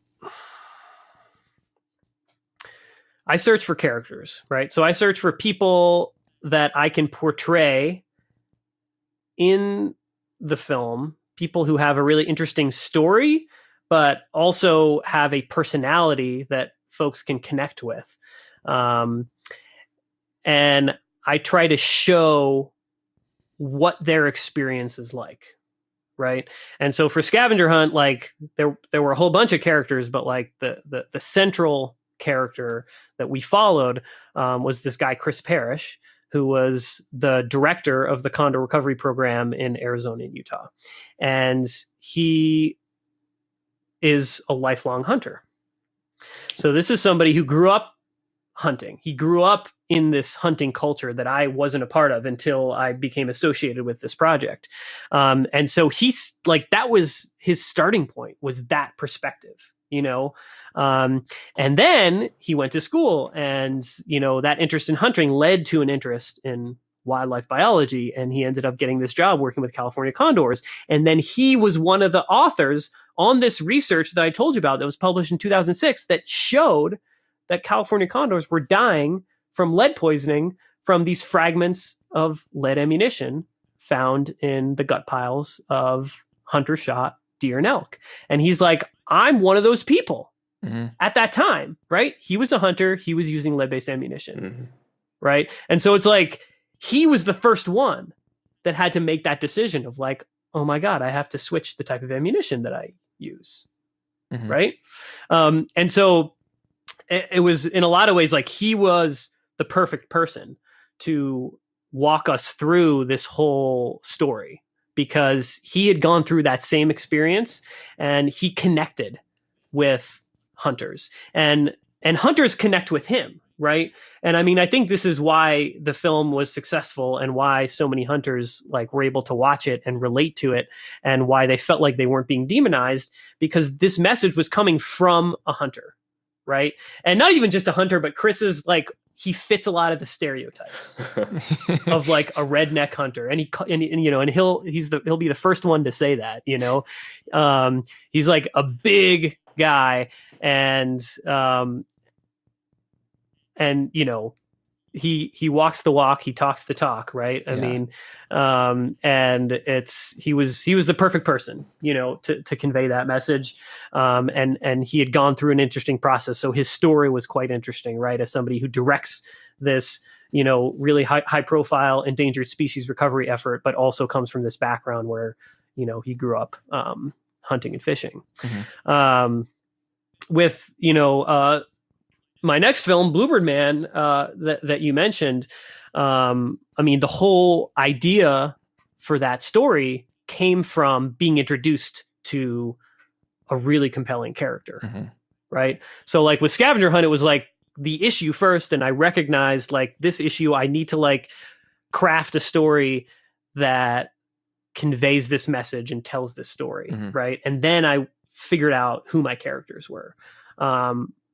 search for characters, right? So I search for people that I can portray in the film, people who have a really interesting story, but also have a personality that folks can connect with. And I try to show what their experience is like, right? And so for Scavenger Hunt, like there were a whole bunch of characters, but like the central character that we followed was this guy, Chris Parrish, who was the director of the Condor Recovery Program in Arizona and Utah. And he is a lifelong hunter. So this is somebody who grew up hunting. He grew up in this hunting culture that I wasn't a part of until I became associated with this project. And so he's like, that was his starting point, was that perspective, you know? And then he went to school, and, you know, that interest in hunting led to an interest in wildlife biology. And he ended up getting this job working with California condors. And then he was one of the authors on this research that I told you about that was published in 2006 that showed that California condors were dying from lead poisoning from these fragments of lead ammunition found in the gut piles of hunter shot deer and elk. And he's like, I'm one of those people at that time, right? He was a hunter. He was using lead-based ammunition, right? And so it's like, he was the first one that had to make that decision of like, oh my God, I have to switch the type of ammunition that I use, right? And so it was, in a lot of ways, like he was the perfect person to walk us through this whole story, because he had gone through that same experience and he connected with hunters, and hunters connect with him, right? And I mean, I think this is why the film was successful, and why so many hunters like were able to watch it and relate to it, and why they felt like they weren't being demonized, because this message was coming from a hunter, right? And not even just a hunter, but Chris is like, he fits a lot of the stereotypes of like a redneck hunter, and he'll be the first one to say that, you know. He's like a big guy, and you know, he walks the walk, he talks the talk, right? I mean, and he was the perfect person, you know, to convey that message. And he had gone through an interesting process. So his story was quite interesting, right? As somebody who directs this, you know, really high profile endangered species recovery effort, but also comes from this background where, you know, he grew up hunting and fishing. With, you know, my next film, Bluebird Man, that you mentioned, I mean, the whole idea for that story came from being introduced to a really compelling character, right? So like with Scavenger Hunt, it was like the issue first, and I recognized like this issue, I need to like craft a story that conveys this message and tells this story, right? And then I figured out who my characters were.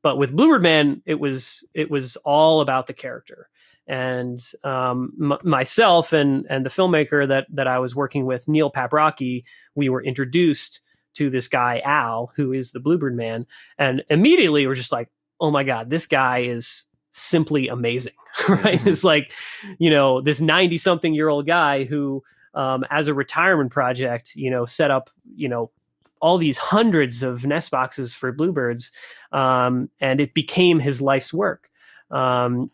But with Bluebird Man, it was all about the character. And myself and the filmmaker that I was working with, Neil Paprocki, we were introduced to this guy, Al, who is the Bluebird Man. And immediately we're just like, oh my God, this guy is simply amazing, right? It's like, you know, this 90-something-year-old guy who, as a retirement project, you know, set up, you know, all these hundreds of nest boxes for bluebirds. And it became his life's work. And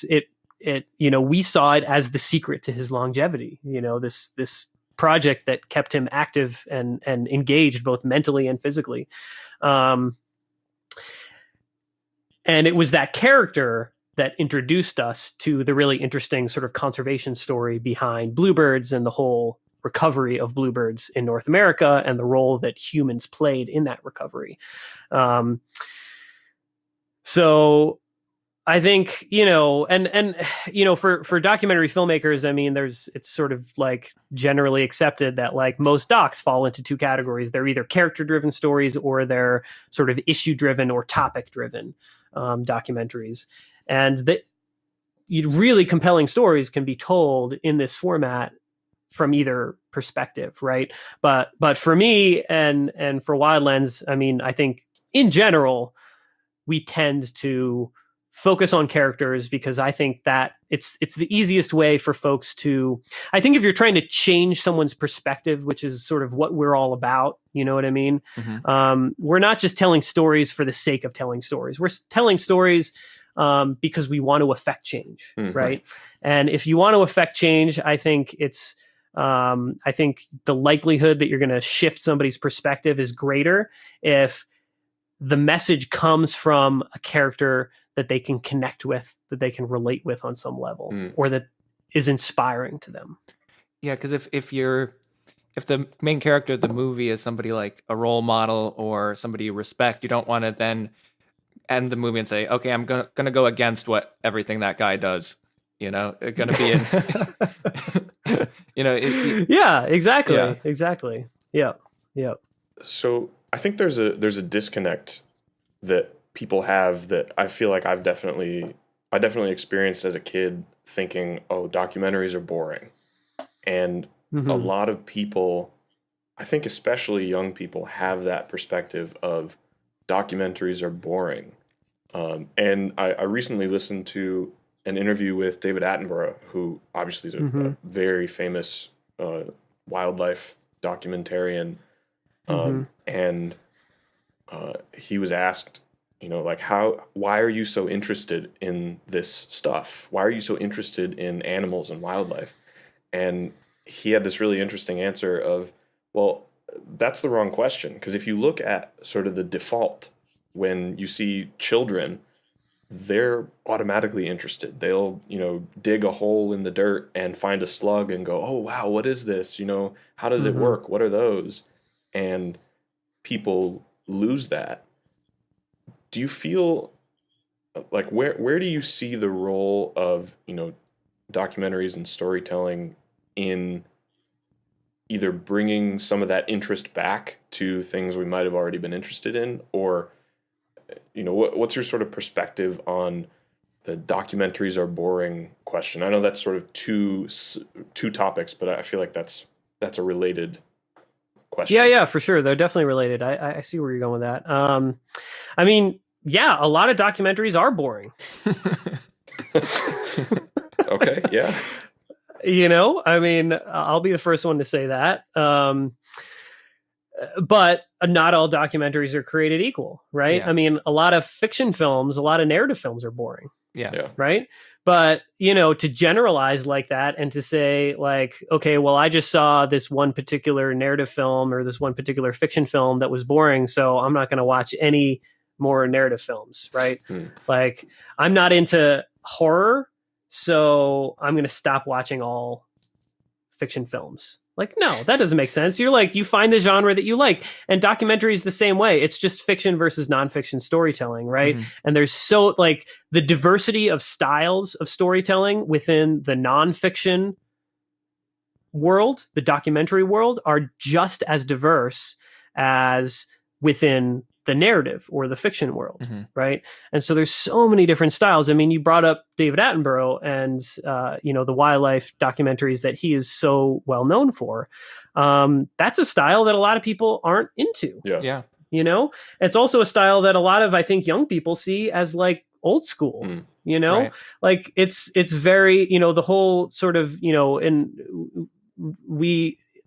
it, you know, we saw it as the secret to his longevity, you know, this project that kept him active and engaged both mentally and physically. And it was that character that introduced us to the really interesting sort of conservation story behind bluebirds and the whole recovery of bluebirds in North America and the role that humans played in that recovery. So I think, you know, and you know, for documentary filmmakers, I mean, it's sort of like generally accepted that like most docs fall into two categories. They're either character-driven stories, or they're sort of issue-driven or topic-driven documentaries. And really compelling stories can be told in this format from either perspective, right? But for me and for WildLens, I mean, I think in general, we tend to focus on characters, because I think that it's the easiest way for folks to, I think if you're trying to change someone's perspective, which is sort of what we're all about, you know what I mean? We're not just telling stories for the sake of telling stories. We're telling stories because we want to affect change, right? And if you want to affect change, I think I think the likelihood that you're going to shift somebody's perspective is greater if the message comes from a character that they can connect with, that they can relate with on some level, or that is inspiring to them. Yeah, because if you're if the main character of the movie is somebody like a role model or somebody you respect, you don't want to then end the movie and say, okay, I'm gonna go against what everything that guy does. You know, it's gonna be in. Yeah, exactly, Yeah. exactly. Yeah, yeah. So I think there's a disconnect that people have that I feel like I definitely experienced as a kid, thinking, oh, documentaries are boring. And a lot of people, I think especially young people, have that perspective of documentaries are boring. And I recently listened to an interview with David Attenborough, who obviously is a very famous wildlife documentarian. And he was asked, like, why are you so interested in this stuff? Why are you so interested in animals and wildlife? And he had this really interesting answer of, well, that's the wrong question. Because if you look at sort of the default, when you see children, they're automatically interested. They'll, dig a hole in the dirt and find a slug and go, oh, wow, what is this? How does it work? What are those? And people lose that. Do you feel like where do you see the role of, documentaries and storytelling in either bringing some of that interest back to things we might have already been interested in, or what's your sort of perspective on the documentaries are boring question? I know that's sort of two topics, but I feel like that's a related question. Yeah, for sure. They're definitely related. I see where you're going with that. I mean, yeah, a lot of documentaries are boring. Okay, yeah. I mean, I'll be the first one to say that. But not all documentaries are created equal, right? Yeah. I mean, a lot of fiction films, a lot of narrative films are boring. Yeah. Right. But, to generalize like that and to say like, okay, well, I just saw this one particular narrative film or this one particular fiction film that was boring, so I'm not going to watch any more narrative films. Right. Like, I'm not into horror, so I'm going to stop watching all fiction films. Like, no, that doesn't make sense. You're like, you find the genre that you like. And documentary is the same way. It's just fiction versus nonfiction storytelling, right? And there's so, like, the diversity of styles of storytelling within the nonfiction world, the documentary world, are just as diverse as within the narrative or the fiction world, right? And so there's so many different styles. I mean, you brought up David Attenborough and, the wildlife documentaries that he is so well known for. That's a style that a lot of people aren't into. Yeah. It's also a style that a lot of, I think, young people see as like old school, Right. like it's very, the whole sort of,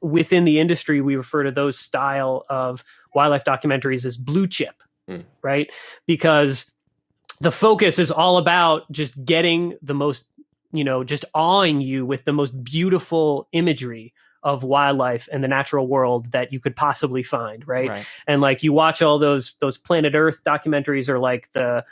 within the industry, we refer to those style of wildlife documentaries as blue chip, right? Because the focus is all about just getting the most, just awing you with the most beautiful imagery of wildlife and the natural world that you could possibly find, right? And like, you watch all those Planet Earth documentaries are like the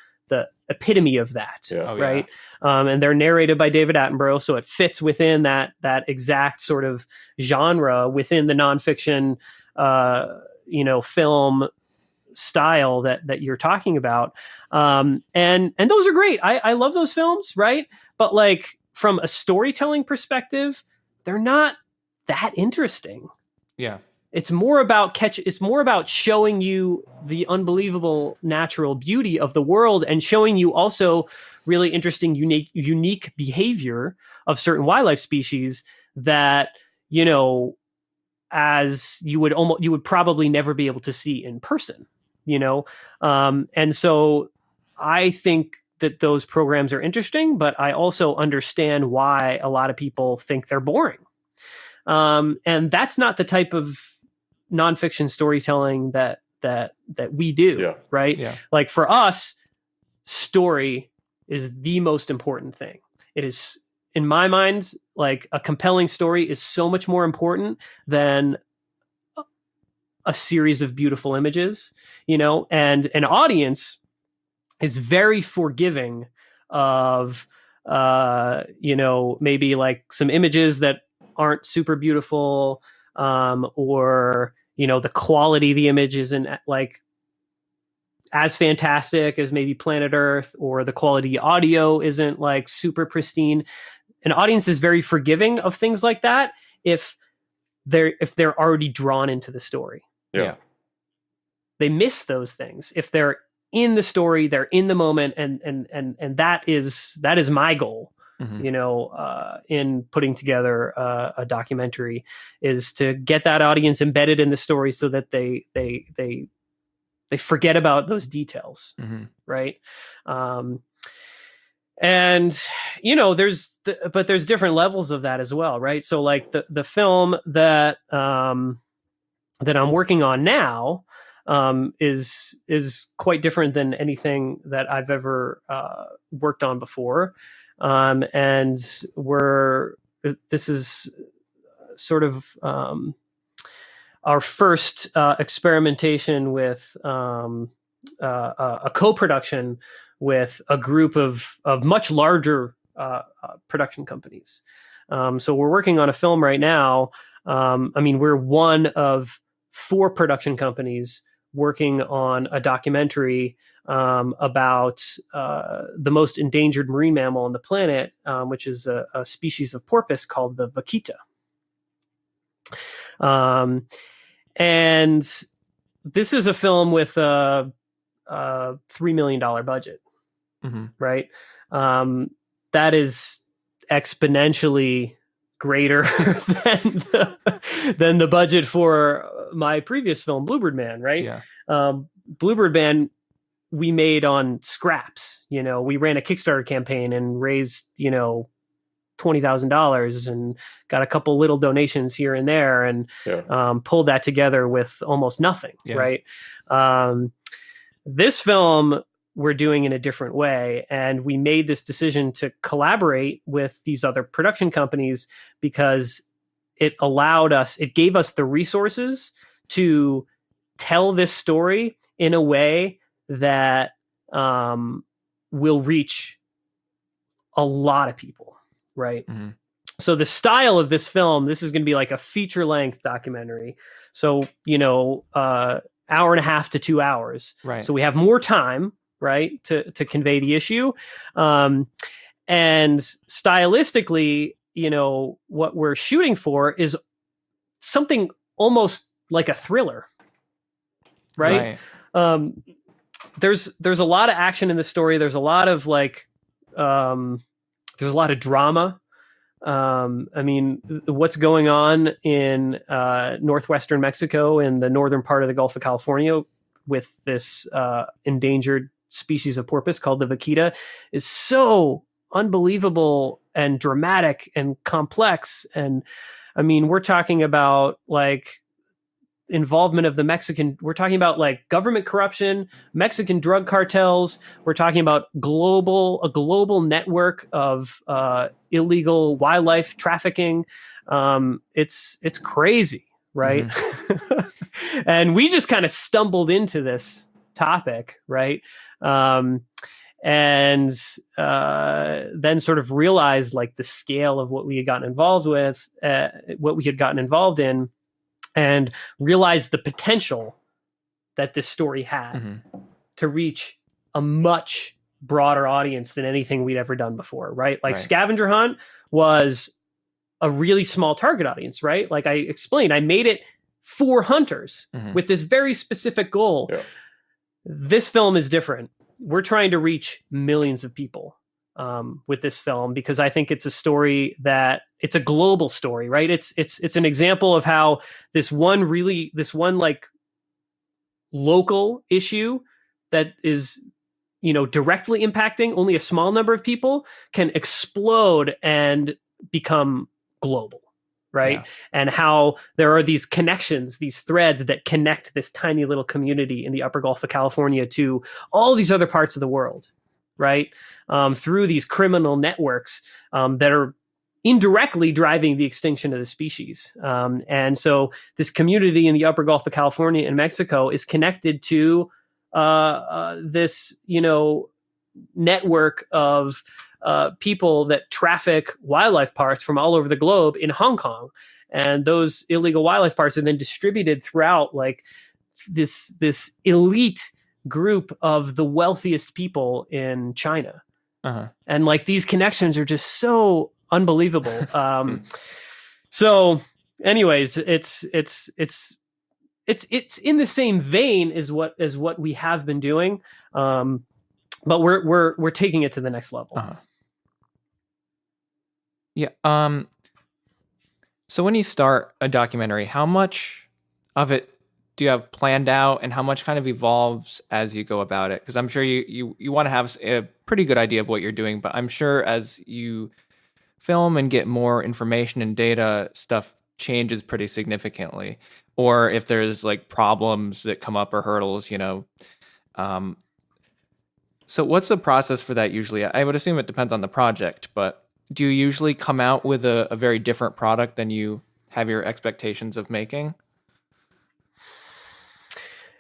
epitome of that, right? And they're narrated by David Attenborough, so it fits within that exact sort of genre within the nonfiction, film style that you're talking about. And those are great. I love those films, right? But like, from a storytelling perspective, they're not that interesting. Yeah. It's more about showing you the unbelievable natural beauty of the world and showing you also really interesting, unique behavior of certain wildlife species that, as you would probably never be able to see in person, and so I think that those programs are interesting, but I also understand why a lot of people think they're boring. And that's not the type of nonfiction storytelling that we do, right? Yeah. Like, for us, story is the most important thing. It is, in my mind, like, a compelling story is so much more important than a series of beautiful images, and an audience is very forgiving of, maybe like some images that aren't super beautiful, or the quality of the image isn't like as fantastic as maybe Planet Earth, or the quality of audio isn't like super pristine. An audience is very forgiving of things like that if they're already drawn into the story. Yeah. They miss those things if they're in the story, they're in the moment, and that is my goal. In putting together a documentary, is to get that audience embedded in the story so that they forget about those details, right? And there's different levels of that as well, right? So like the film that I'm working on now is quite different than anything that I've ever worked on before, and this is sort of our first experimentation with a co-production with a group of much larger production companies. So we're working on a film right now. We're one of 4 production companies working on a documentary about the most endangered marine mammal on the planet, which is a species of porpoise called the vaquita. And this is a film with a $3 million budget, right? That is exponentially greater than the budget for my previous film, Bluebird Man, right? Yeah. Bluebird Man, we made on scraps. We ran a Kickstarter campaign and raised, $20,000 and got a couple little donations here and there, and pulled that together with almost nothing, right? This film we're doing in a different way, and we made this decision to collaborate with these other production companies because it gave us the resources to tell this story in a way that will reach a lot of people, right? So the style of this film, this is going to be like a feature-length documentary. So, hour and a half to 2 hours. Right. So we have more time, right, to convey the issue. And stylistically, what we're shooting for is something almost like a thriller, right? There's a lot of action in the story. There's a lot of there's a lot of drama. What's going on in northwestern Mexico and the northern part of the Gulf of California with this endangered species of porpoise called the vaquita is so unbelievable and dramatic and complex. And we're talking about involvement of we're talking about government corruption, Mexican drug cartels. We're talking about a global network of illegal wildlife trafficking. It's crazy, right? And we just kind of stumbled into this topic, right? And then sort of realized the scale of what we had gotten involved with, what we had gotten involved in, and realized the potential that this story had to reach a much broader audience than anything we'd ever done before, right? Scavenger Hunt was a really small target audience, right? Like I explained, I made it for hunters with this very specific goal. Yeah. This film is different. We're trying to reach millions of people with this film, because I think it's a story that it's a global story, right? It's an example of how this one local issue that is, directly impacting only a small number of people can explode and become global, right? Yeah. And how there are these connections, these threads that connect this tiny little community in the upper Gulf of California to all these other parts of the world, right? Through these criminal networks that are indirectly driving the extinction of the species. And so this community in the upper Gulf of California and Mexico is connected to this, network of people that traffic wildlife parts from all over the globe in Hong Kong. And those illegal wildlife parts are then distributed throughout like this elite group of the wealthiest people in China. And like these connections are just so unbelievable. So anyways, it's in the same vein as what we have been doing. But we're taking it to the next level. Yeah. So when you start a documentary, how much of it do you have planned out, and how much kind of evolves as you go about it? Because I'm sure you want to have a pretty good idea of what you're doing, but I'm sure as you film and get more information and data, stuff changes pretty significantly. Or if there's like problems that come up or hurdles, So what's the process for that usually? I would assume it depends on the project, but do you usually come out with a very different product than you have your expectations of making?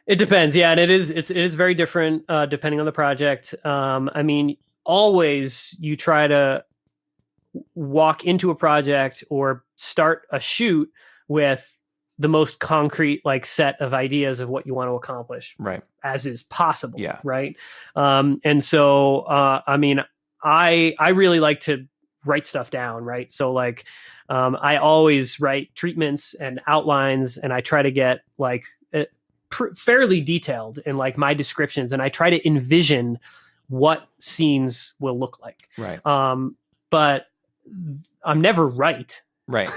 It depends. Yeah. And it is very different depending on the project. I mean, always you try to walk into a project or start a shoot with the most concrete like set of ideas of what you want to accomplish, right, as is possible. Yeah. Right. And so I mean, I really like to write stuff down, right? So like I always write treatments and outlines, and I try to get like fairly detailed in like my descriptions, and I try to envision what scenes will look like. Right. But I'm never right. Right.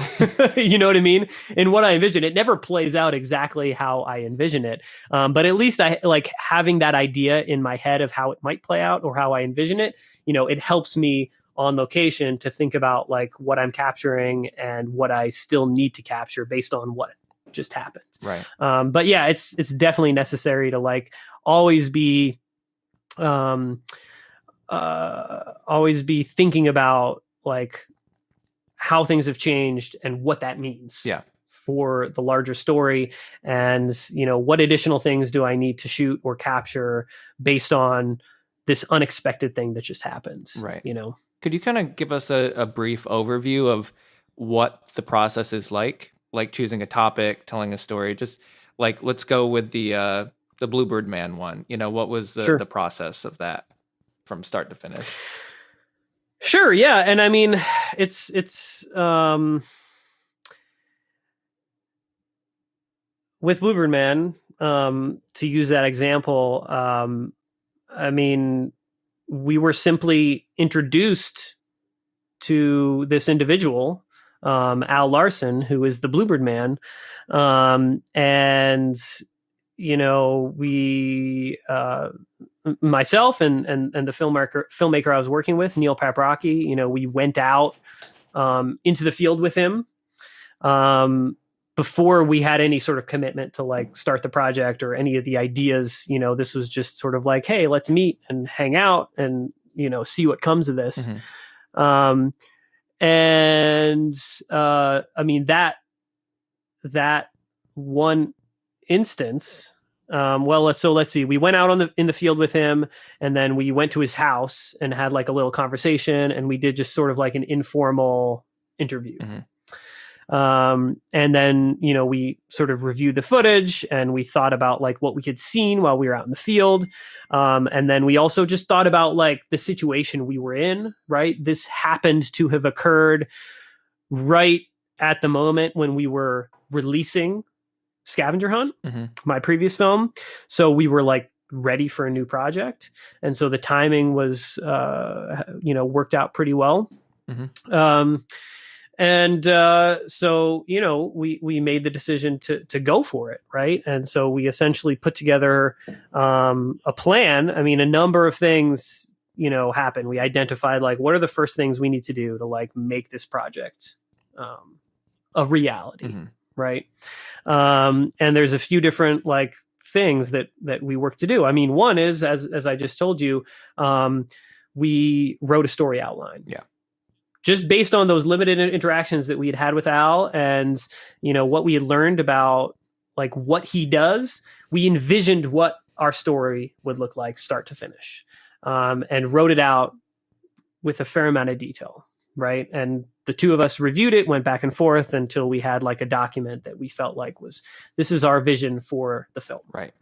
You know what I mean? In what I envision, it never plays out exactly how I envision it. But at least I like having that idea in my head of how it might play out or how I envision it. It helps me on location to think about like what I'm capturing and what I still need to capture based on what just happened. Right. But yeah, it's definitely necessary to like always be thinking about like how things have changed and what that means for the larger story. And, what additional things do I need to shoot or capture based on this unexpected thing that just happened? Right. Could you kind of give us a brief overview of what the process is like choosing a topic, telling a story? Just like, let's go with the Bluebird Man one. What was the process of that from start to finish? Sure. Yeah. And I mean, it's with Bluebird Man, to use that example, I mean, we were simply introduced to this individual, Al Larson, who is the Bluebird Man. And, we, myself and the filmmaker I was working with, Neil Paprocki, we went out into the field with him before we had any sort of commitment to like start the project or any of the ideas. This was just sort of like, hey, let's meet and hang out and see what comes of this. Mm-hmm. I mean that one instance. Let's see. We went out in the field with him, and then we went to his house and had like a little conversation, and we did just sort of like an informal interview. Mm-hmm. And then, we sort of reviewed the footage, and we thought about like what we had seen while we were out in the field. And then we also just thought about like the situation we were in, right? This happened to have occurred right at the moment when we were releasing Scavenger Hunt, mm-hmm. my previous film. So we were like ready for a new project. And so the timing was, worked out pretty well. Mm-hmm. So, we made the decision to go for it. Right. And so we essentially put together, a plan. I mean, a number of things, happened. We identified like, what are the first things we need to do to like make this project, a reality. Mm-hmm. Right. And there's a few different like things that we work to do. I mean, one is, as I just told you, we wrote a story outline. Yeah. Just based on those limited interactions that we had with Al and, what we had learned about like what he does, we envisioned what our story would look like start to finish, and wrote it out with a fair amount of detail, right? And the two of us reviewed it, went back and forth until we had like a document that we felt like this is our vision for the film. Right.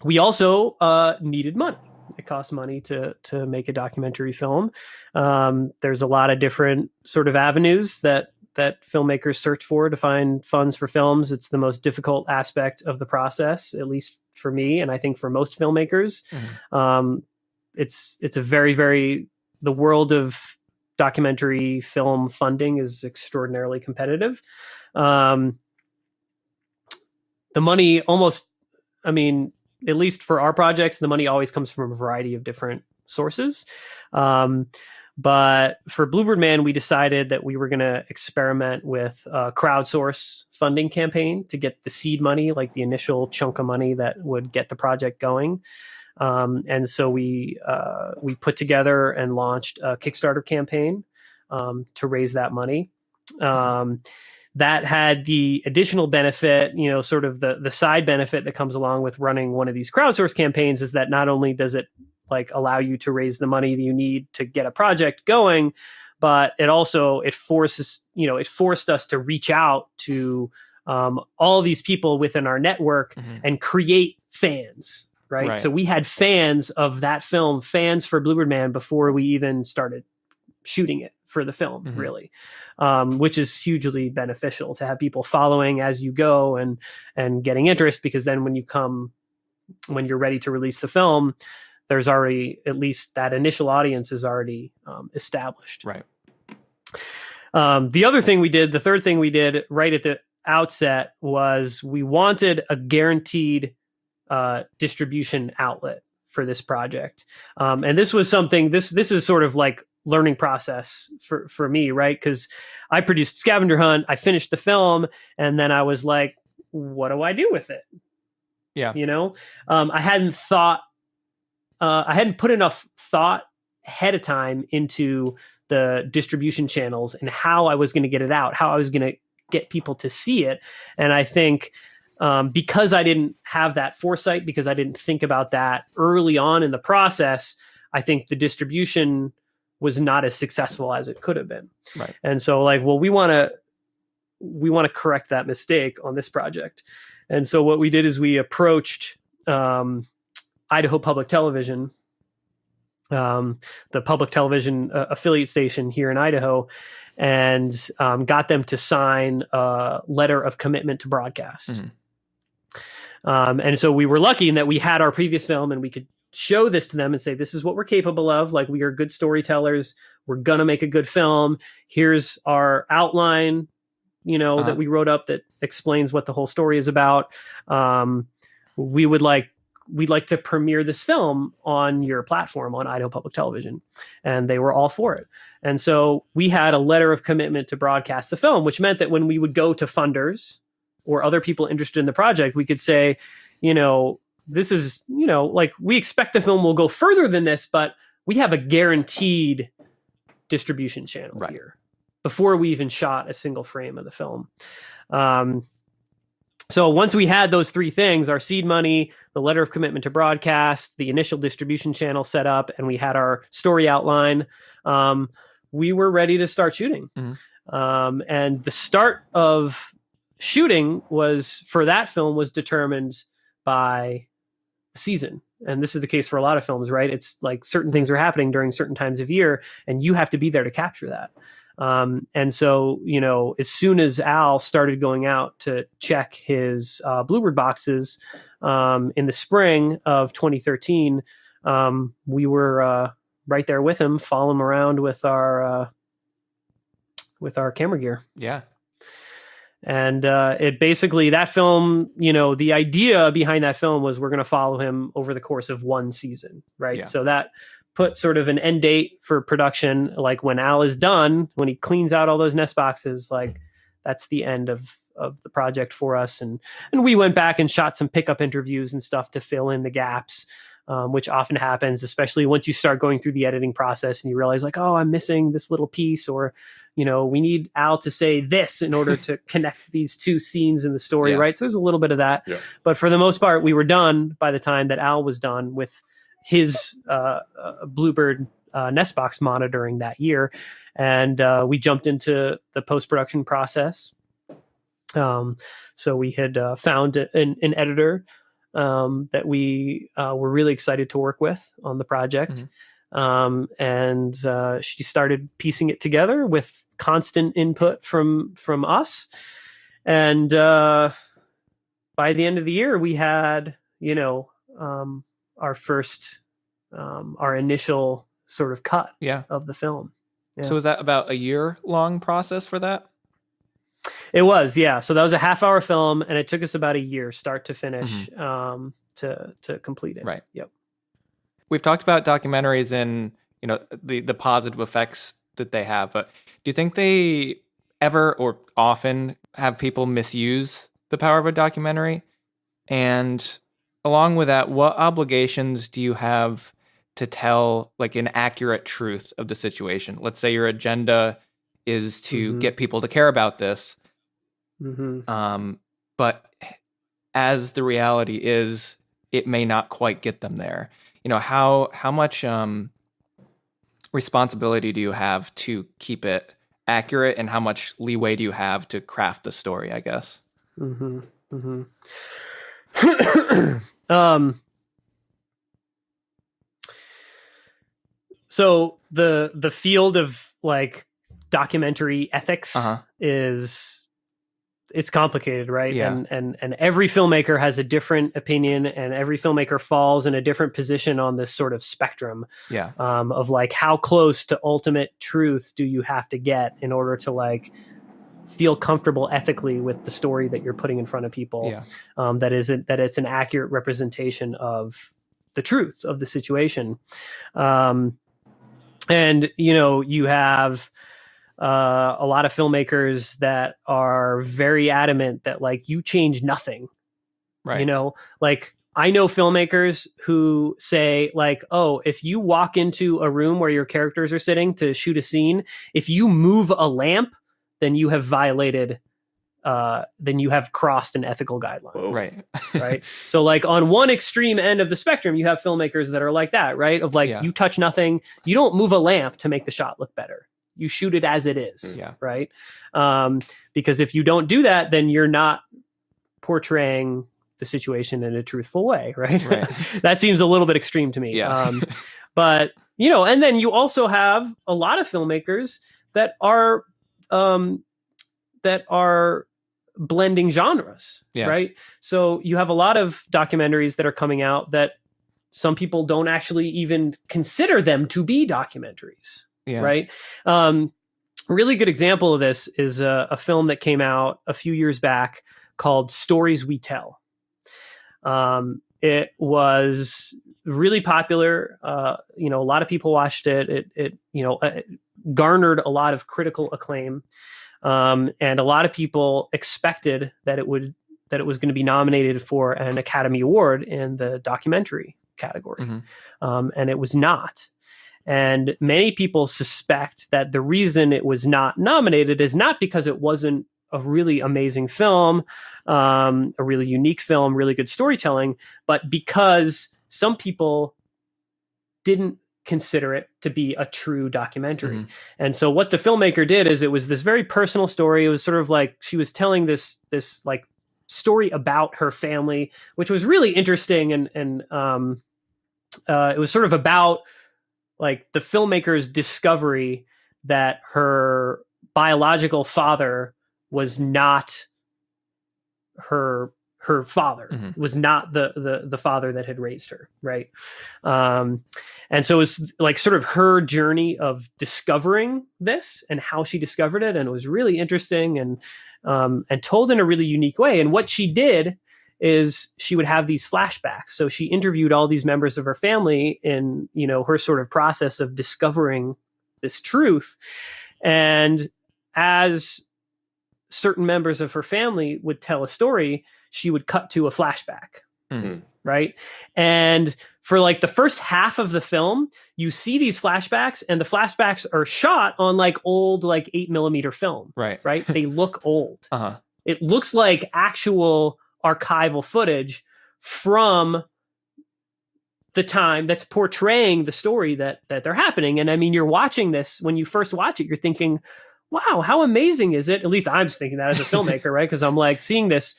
We also needed money. It costs money to make a documentary film. There's a lot of different sort of avenues that filmmakers search for to find funds for films. It's the most difficult aspect of the process, at least for me, and I think for most filmmakers. It's a very, very, the world of documentary film funding is extraordinarily competitive. The money almost, I mean, at least for our projects, the money always comes from a variety of different sources. But for Bluebird Man, we decided that we were going to experiment with a crowdsource funding campaign to get the seed money, like the initial chunk of money that would get the project going. And so we put together and launched a Kickstarter campaign to raise that money. That had the additional benefit, sort of the side benefit that comes along with running one of these crowdsource campaigns is that not only does it like allow you to raise the money that you need to get a project going, but it forced us to reach out to all these people within our network and create fans. Right. So we had fans of that film, fans for Bluebird Man before we even started shooting it for the film, really, which is hugely beneficial to have people following as you go and getting interest, because then when you're ready to release the film, there's already, at least that initial audience is already established. Right. The third thing we did right at the outset was we wanted a guaranteed distribution outlet for this project. And this was something, this is sort of like learning process for me, right? Because I produced Scavenger Hunt, I finished the film, and then I was like, what do I do with it? Yeah. I hadn't put enough thought ahead of time into the distribution channels and how I was going to get it out, how I was going to get people to see it. And I think because I didn't have that foresight, because I didn't think about that early on in the process, I think the distribution was not as successful as it could have been. Right. And so we want to correct that mistake on this project. And so what we did is we approached Idaho Public Television, the public television affiliate station here in Idaho, and got them to sign a letter of commitment to broadcast. And so we were lucky in that we had our previous film and we could show this to them and say, this is what we're capable of. Like, we are good storytellers. We're going to make a good film. Here's our outline, that we wrote up that explains what the whole story is about. We'd like to premiere this film on your platform, on Idaho Public Television. And they were all for it. And so we had a letter of commitment to broadcast the film, which meant that when we would go to funders or other people interested in the project, we could say, this is, we expect the film will go further than this, but we have a guaranteed distribution channel here before we even shot a single frame of the film. So once we had those three things, our seed money, the letter of commitment to broadcast, the initial distribution channel set up, and we had our story outline, we were ready to start shooting. And the start of shooting for that film was determined by season. And this is the case for a lot of films, right? It's like certain things are happening during certain times of year, and you have to be there to capture that. And so, as soon as Al started going out to check his Bluebird boxes in the spring of 2013, we were right there with him, following him around with our camera gear. Yeah. And it basically, that film, the idea behind that film was we're going to follow him over the course of one season, right? Yeah. So that put sort of an end date for production. Like when Al is done, when he cleans out all those nest boxes, like that's the end of the project for us. And we went back and shot some pickup interviews and stuff to fill in the gaps, which often happens, especially once you start going through the editing process and you realize like, oh, I'm missing this little piece, or, we need Al to say this in order to connect these two scenes in the story, right? So there's a little bit of that. Yeah. But for the most part, we were done by the time that Al was done with his Bluebird Nestbox monitoring that year, and we jumped into the post-production process. So we had found an editor that we were really excited to work with on the project. And she started piecing it together with constant input from us. And by the end of the year, we had, our first, our initial sort of cut of the film. Yeah. So was that about a year-long process for that? It was, yeah. So that was a half-hour film, and it took us about a year, start to finish, to complete it. Right. Yep. We've talked about documentaries and the positive effects that they have, but do you think they ever or often have people misuse the power of a documentary? And along with that, what obligations do you have to tell like an accurate truth of the situation? Let's say your agenda is to get people to care about this. But as the reality is, it may not quite get them there. How much responsibility do you have to keep it accurate, and how much leeway do you have to craft the story, I guess? So the field of like documentary ethics it's complicated, right? Yeah. And every filmmaker has a different opinion, and every filmmaker falls in a different position on this sort of spectrum of like how close to ultimate truth do you have to get in order to like feel comfortable ethically with the story that you're putting in front of people. That it's an accurate representation of the truth of the situation. And you have a lot of filmmakers that are very adamant that like you change nothing, right? Like I know filmmakers who say like, oh, if you walk into a room where your characters are sitting to shoot a scene, if you move a lamp, then you have violated, then you have crossed an ethical guideline. Whoa. Right. Right. So like on one extreme end of the spectrum, you have filmmakers that are like that, right? Of like, you touch nothing, you don't move a lamp to make the shot look better. You shoot it as it is. Yeah. Right. Because if you don't do that, then you're not portraying the situation in a truthful way. Right. That seems a little bit extreme to me. Yeah. But, and then you also have a lot of filmmakers that are blending genres. Right. So you have a lot of documentaries that are coming out that some people don't actually even consider them to be documentaries. Right. Really good example of this is a film that came out a few years back called Stories We Tell. It was really popular. A lot of people watched it. It garnered a lot of critical acclaim. And a lot of people expected that it was going to be nominated for an Academy Award in the documentary category. And it was not. And many people suspect that the reason it was not nominated is not because it wasn't a really amazing film, a really unique film, really good storytelling, but because some people didn't consider it to be a true documentary. And so what the filmmaker did is it was this very personal story. It was sort of like she was telling this like story about her family, which was really interesting. And it was sort of about like the filmmaker's discovery that her biological father was not her father, was not the father that had raised her. Right. And so it's like sort of her journey of discovering this and how she discovered it. And it was really interesting and told in a really unique way. And what she did is she would have these flashbacks. So she interviewed all these members of her family in, her sort of process of discovering this truth. And as certain members of her family would tell a story, she would cut to a flashback. Right. And for like the first half of the film, you see these flashbacks, and the flashbacks are shot on like old, like 8mm film. Right. They look old. It looks like actual archival footage from the time, that's portraying the story that they're happening. And I mean, you're watching this, when you first watch it, you're thinking, wow, how amazing is it? At least I'm thinking that as a filmmaker, right? Because I'm like seeing this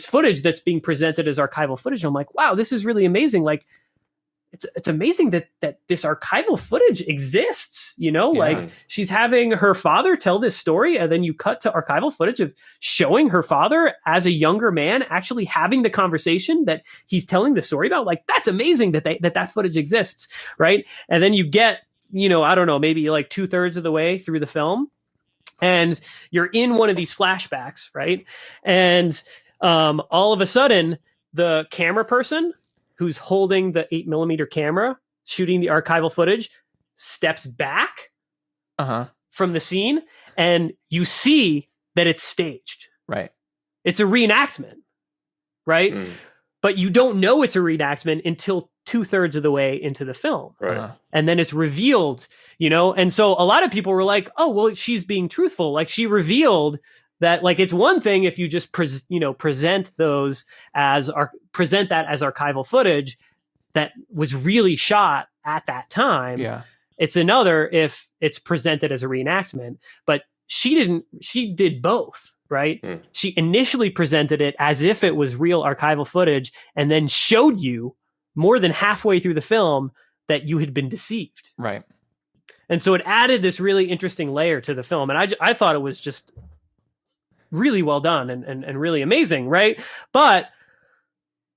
footage that's being presented as archival footage. I'm like, wow, this is really amazing. Like, it's amazing that this archival footage exists, like she's having her father tell this story, and then you cut to archival footage of showing her father as a younger man actually having the conversation that he's telling the story about. Like, that's amazing that footage exists, right? And then you get, I don't know, maybe like 2/3 of the way through the film, and you're in one of these flashbacks, right? And all of a sudden, the camera person who's holding the 8mm camera, shooting the archival footage, steps back from the scene, and you see that it's staged. Right. It's a reenactment, right? But you don't know it's a reenactment until 2/3 of the way into the film. Right. And then it's revealed, and so a lot of people were like, oh, well, she's being truthful. Like, she revealed that, like, it's one thing if you just present that as archival footage that was really shot at that time. Yeah. It's another if it's presented as a reenactment. But she did both, right? She initially presented it as if it was real archival footage, and then showed you more than halfway through the film that you had been deceived. Right. And so it added this really interesting layer to the film. And I thought it was just really well done and really amazing, right? But,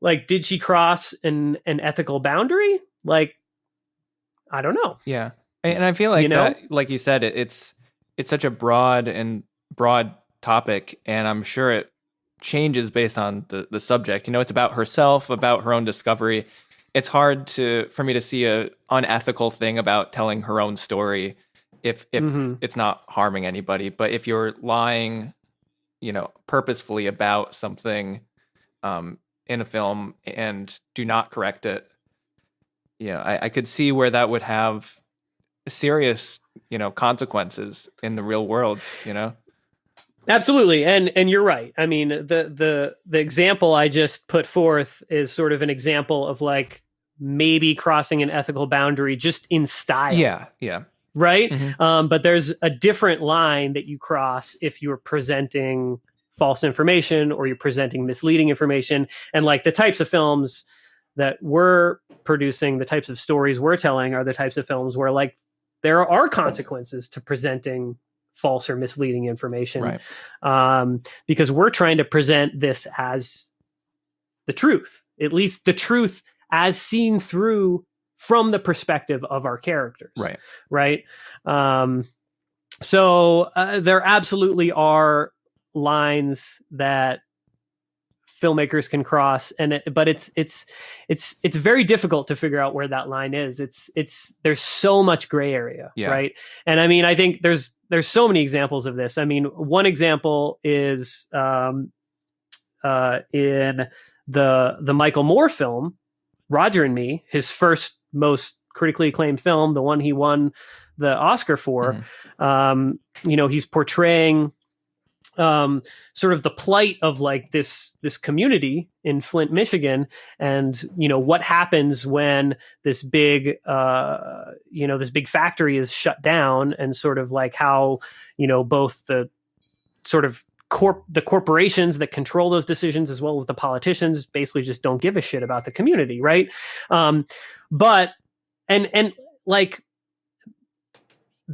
like, did she cross an ethical boundary? Like, I don't know. Yeah. And I feel like that, like you said, it's such a broad topic, and I'm sure it changes based on the subject. It's about herself, about her own discovery. It's hard for me to see a unethical thing about telling her own story if it's not harming anybody. But if you're lying, purposefully about something in a film and do not correct it, I could see where that would have serious, consequences in the real world, Absolutely. And you're right. I mean, the example I just put forth is sort of an example of, like, maybe crossing an ethical boundary just in style. Yeah. Yeah. Right. But there's a different line that you cross if you're presenting false information or you're presenting misleading information. And, like, the types of films that we're producing, the types of stories we're telling are the types of films where, like, there are consequences to presenting false or misleading information. Right. Because we're trying to present this as the truth, at least the truth as seen from the perspective of our characters. Right. Right. So there absolutely are lines that filmmakers can cross, but it's very difficult to figure out where that line is. There's so much gray area. Yeah. Right. And I mean, I think there's so many examples of this. I mean, one example is in the Michael Moore film, Roger and Me, his first most critically acclaimed film, the one he won the Oscar for. He's portraying sort of the plight of, like, this community in Flint, Michigan, and what happens when this big factory is shut down, and sort of like how both the sort of the corporations that control those decisions, as well as the politicians, basically just don't give a shit about the community, right? But like,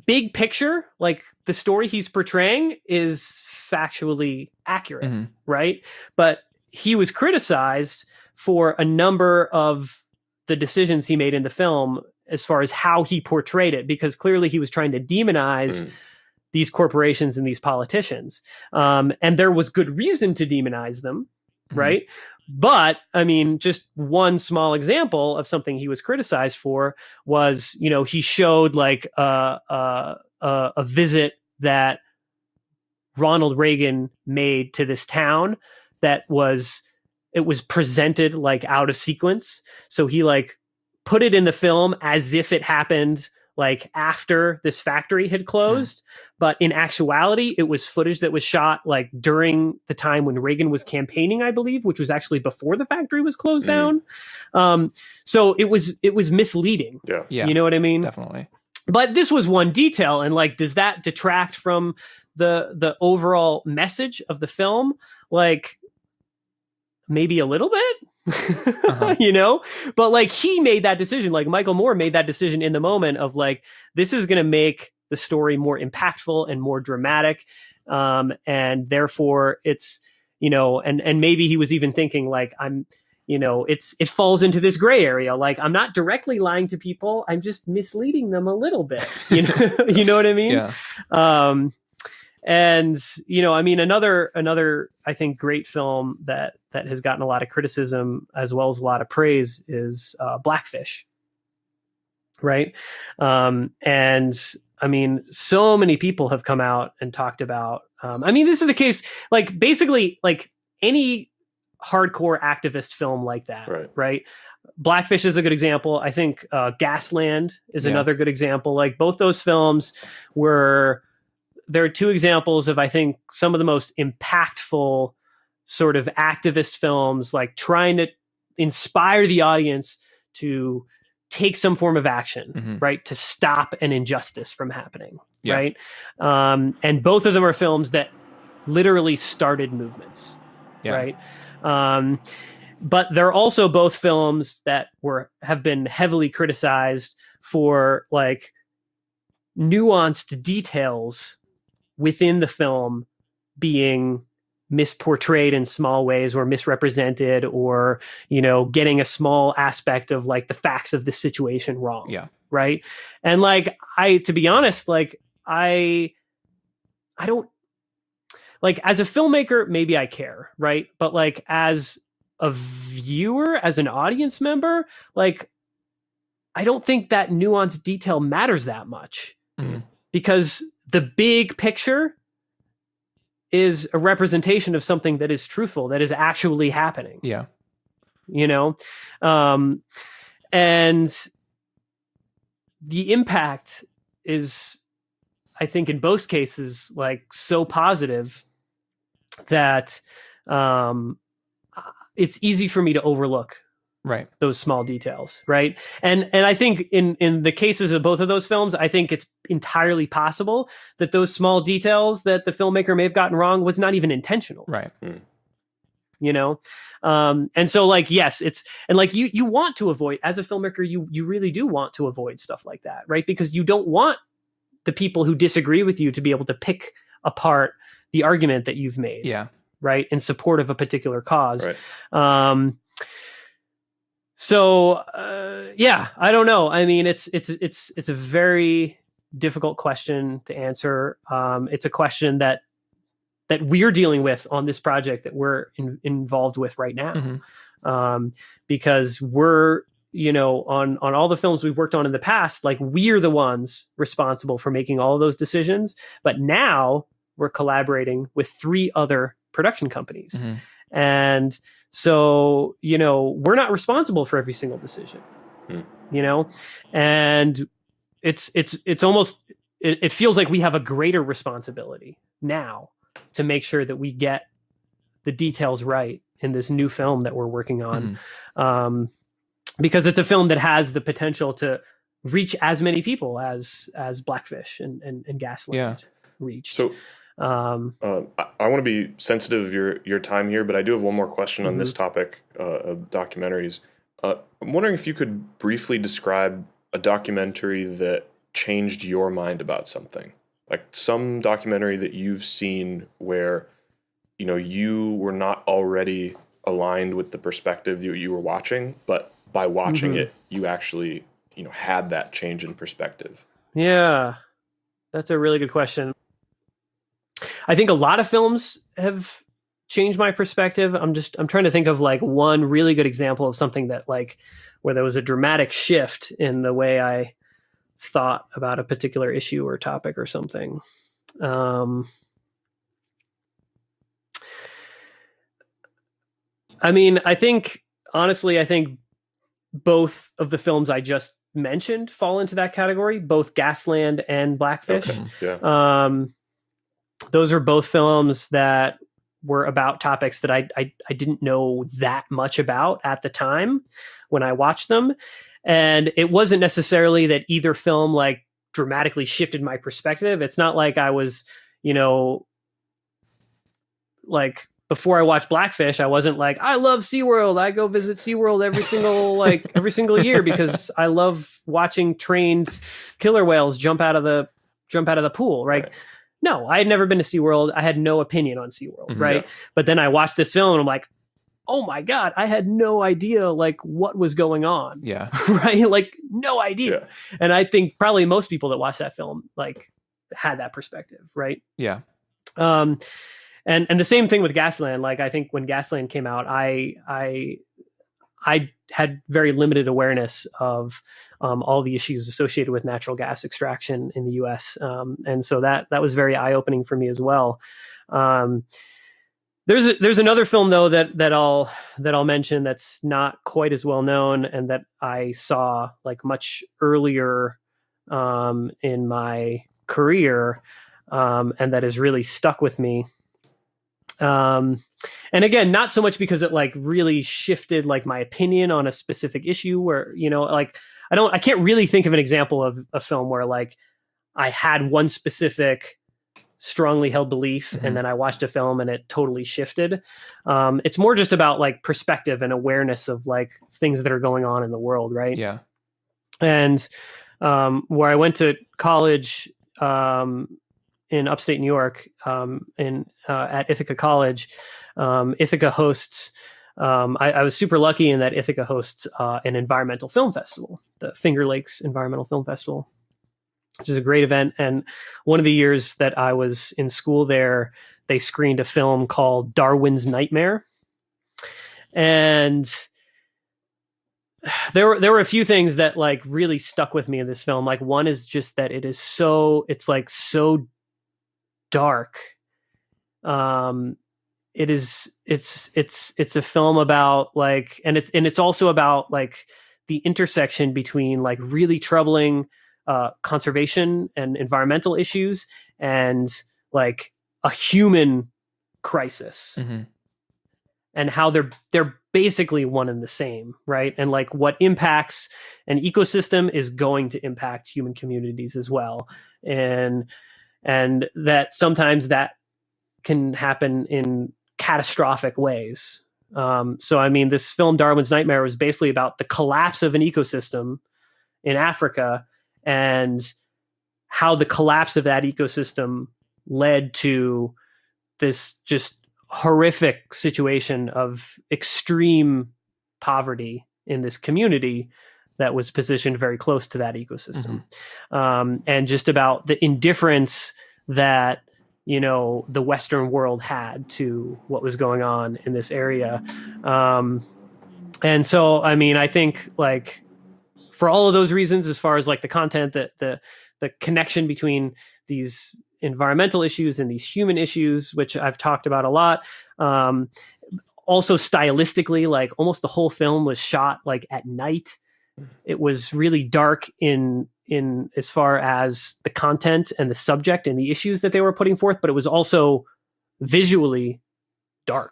big picture, like, the story he's portraying is factually accurate, right? But he was criticized for a number of the decisions he made in the film as far as how he portrayed it, because clearly he was trying to demonize these corporations and these politicians. And there was good reason to demonize them, right? But I mean, just one small example of something he was criticized for was, he showed, like, a visit that Ronald Reagan made to this town that was presented, like, out of sequence. So he, like, put it in the film as if it happened, like after this factory had closed, but in actuality, it was footage that was shot like during the time when Reagan was campaigning, I believe, which was actually before the factory was closed down. So it was misleading. Yeah. You know what I mean? Definitely. But this was one detail, and like, does that detract from the overall message of the film? Like, maybe a little bit. You know, but like he made that decision, like Michael Moore made that decision in the moment of like, this is going to make the story more impactful and more dramatic. And therefore it's, you know, and maybe he was even thinking like, it falls into this gray area. Like, I'm not directly lying to people. I'm just misleading them a little bit, you know, you know what I mean? Yeah. And, you know, I mean, another, I think, great film that has gotten a lot of criticism as well as a lot of praise is Blackfish. Right. And I mean, so many people have come out and talked about, I mean, this is the case, like basically like any hardcore activist film like that. Right. Blackfish is a good example. I think Gasland is another good example. Like both those films there are two examples of, I think, some of the most impactful sort of activist films, like trying to inspire the audience to take some form of action, right? To stop an injustice from happening, right? And both of them are films that literally started movements, right? But they're also both films that have been heavily criticized for like nuanced details within the film being misportrayed in small ways or misrepresented, or, you know, getting a small aspect of like the facts of the situation wrong. Right. And like, to be honest, like I don't, like, as a filmmaker, maybe I care. Right. But like, as a viewer, as an audience member, like, I don't think that nuanced detail matters that much, because the big picture is a representation of something that is truthful, that is actually happening. You know? And the impact is, I think in both cases, like so positive that it's easy for me to overlook those small details, right? And I think in the cases of both of those films, I think it's entirely possible that those small details that the filmmaker may have gotten wrong was not even intentional, you know? And so like, yes, and like you want to avoid, as a filmmaker, you really do want to avoid stuff like that, right? Because you don't want the people who disagree with you to be able to pick apart the argument that you've made, right, in support of a particular cause. So, I don't know. I mean, it's a very difficult question to answer. It's a question that we're dealing with on this project that we're involved with right now. Because we're, you know, on all the films we've worked on in the past, like we're the ones responsible for making all of those decisions. But now we're collaborating with 3 other production companies. And so, you know, we're not responsible for every single decision, you know, and it's almost, it feels like we have a greater responsibility now to make sure that we get the details right in this new film that we're working on. Because it's a film that has the potential to reach as many people as Blackfish and Gasland reached. So I want to be sensitive of your time here, but I do have one more question on this topic of documentaries. I'm wondering if you could briefly describe a documentary that changed your mind about something, like some documentary that you've seen where, you know, you were not already aligned with the perspective that you were watching, but by watching it, you actually, you know, had that change in perspective. Yeah, that's a really good question. I think a lot of films have changed my perspective. I'm trying to think of like one really good example of something that like, where there was a dramatic shift in the way I thought about a particular issue or topic or something. I mean, honestly, I think both of the films I just mentioned fall into that category, both Gasland and Blackfish. Okay. Yeah. Those are both films that were about topics that I didn't know that much about at the time when I watched them. And it wasn't necessarily that either film like dramatically shifted my perspective. It's not like I was, like before I watched Blackfish, I wasn't like, I love SeaWorld. I go visit SeaWorld every single year because I love watching trained killer whales jump out of the pool. Right. No, I had never been to SeaWorld. I had no opinion on SeaWorld. Mm-hmm. Right. Yeah. But then I watched this film and I'm like, oh my God, I had no idea like what was going on. Yeah. Right. Like no idea. Yeah. And I think probably most people that watch that film like had that perspective. Right. Yeah. And the same thing with Gasland. Like I think when Gasland came out, I had very limited awareness of all the issues associated with natural gas extraction in the U.S. And so that was very eye-opening for me as well. There's another film though that I'll mention that's not quite as well known and that I saw like much earlier in my career and that has really stuck with me. And again, not so much because it like really shifted like my opinion on a specific issue where, like I can't really think of an example of a film where like I had one specific strongly held belief and then I watched a film and it totally shifted. It's more just about like perspective and awareness of like things that are going on in the world. Right. Yeah. And, where I went to college, in upstate New York, at Ithaca College. Ithaca hosts, I was super lucky in that Ithaca hosts an environmental film festival, the Finger Lakes Environmental Film Festival, which is a great event. And one of the years that I was in school there, they screened a film called Darwin's Nightmare. And there were a few things that like really stuck with me in this film. Like one is just that it's so dark. It's a film about like, and it's also about like the intersection between like really troubling conservation and environmental issues and like a human crisis. And how they're basically one and the same, right? And like what impacts an ecosystem is going to impact human communities as well. And that sometimes that can happen in catastrophic ways. So, I mean, this film, Darwin's Nightmare, was basically about the collapse of an ecosystem in Africa and how the collapse of that ecosystem led to this just horrific situation of extreme poverty in this community that was positioned very close to that ecosystem. And just about the indifference that, the Western world had to what was going on in this area. And so, I mean, I think like for all of those reasons, as far as like the content, the connection between these environmental issues and these human issues, which I've talked about a lot. Also stylistically, like almost the whole film was shot like at night. It was really dark in as far as the content and the subject and the issues that they were putting forth, but it was also visually dark,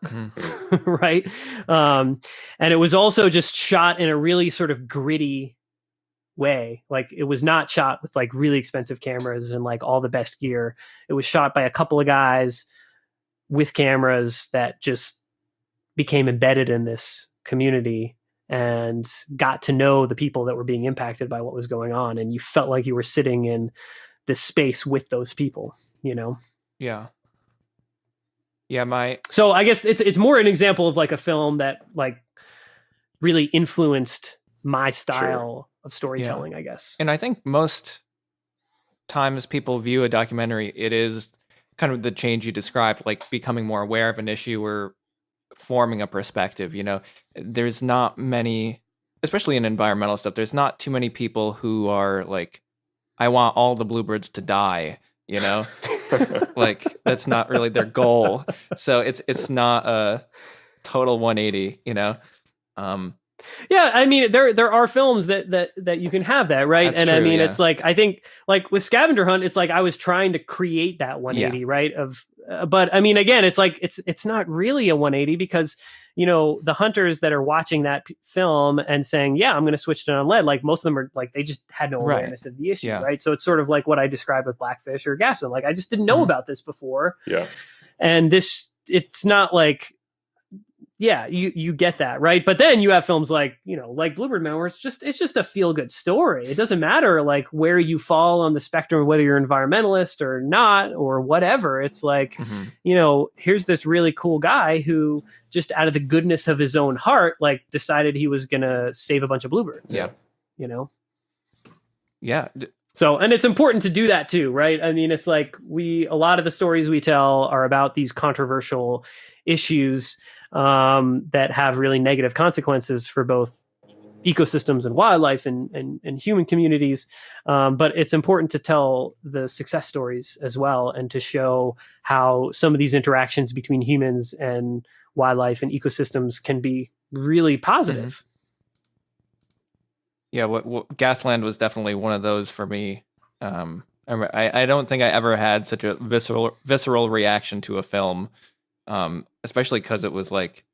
right? And it was also just shot in a really sort of gritty way. Like it was not shot with like really expensive cameras and like all the best gear. It was shot by a couple of guys with cameras that just became embedded in this community and got to know the people that were being impacted by what was going on. And you felt like you were sitting in this space with those people, Yeah. Yeah. So I guess it's more an example of like a film that like really influenced my style of storytelling, I guess. And I think most times people view a documentary, it is kind of the change you described, like becoming more aware of an issue or forming a perspective. There's not many, especially in environmental stuff, there's not too many people who are like, I want all the bluebirds to die, like that's not really their goal. So it's not a total 180, Yeah, I mean, there are films that you can have that, right? That's and true, I mean, yeah. it's like, I think, like with Scavenger Hunt, it's like I was trying to create that 180, right? But I mean, again, it's like it's not really a 180 because the hunters that are watching that film and saying, yeah, I'm going to switch to non-lead, like most of them are like, they just had no Right. awareness of the issue, Yeah. right? So it's sort of like what I described with Blackfish or Gasoline. Like I just didn't know about this before, Yeah. and it's not like, yeah, you get that, right? But then you have films like like Bluebird Man, where it's just a feel good story. It doesn't matter like where you fall on the spectrum, whether you're environmentalist or not or whatever. It's like here's this really cool guy who just out of the goodness of his own heart like decided he was gonna save a bunch of bluebirds. Yeah. Yeah. So, and it's important to do that too, right? I mean, it's like a lot of the stories we tell are about these controversial issues that have really negative consequences for both ecosystems and wildlife and human communities. But it's important to tell the success stories as well, and to show how some of these interactions between humans and wildlife and ecosystems can be really positive. Yeah, what Gasland was definitely one of those for me. I don't think I ever had such a visceral reaction to a film, especially because it was like,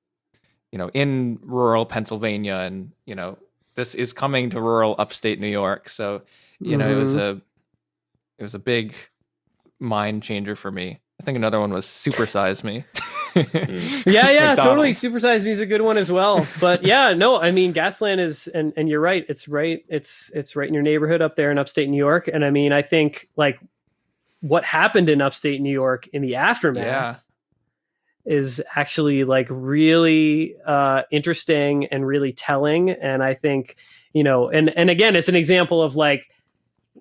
in rural Pennsylvania, and this is coming to rural upstate New York. So it was a big mind changer for me. I think another one was Super Size Me. Yeah, totally. Super Size Me is a good one as well. But yeah, no, I mean, Gasland is, and you're right. It's right in your neighborhood up there in upstate New York. And I mean, I think like what happened in upstate New York in the aftermath is actually like really interesting and really telling. And I think, and again, it's an example of like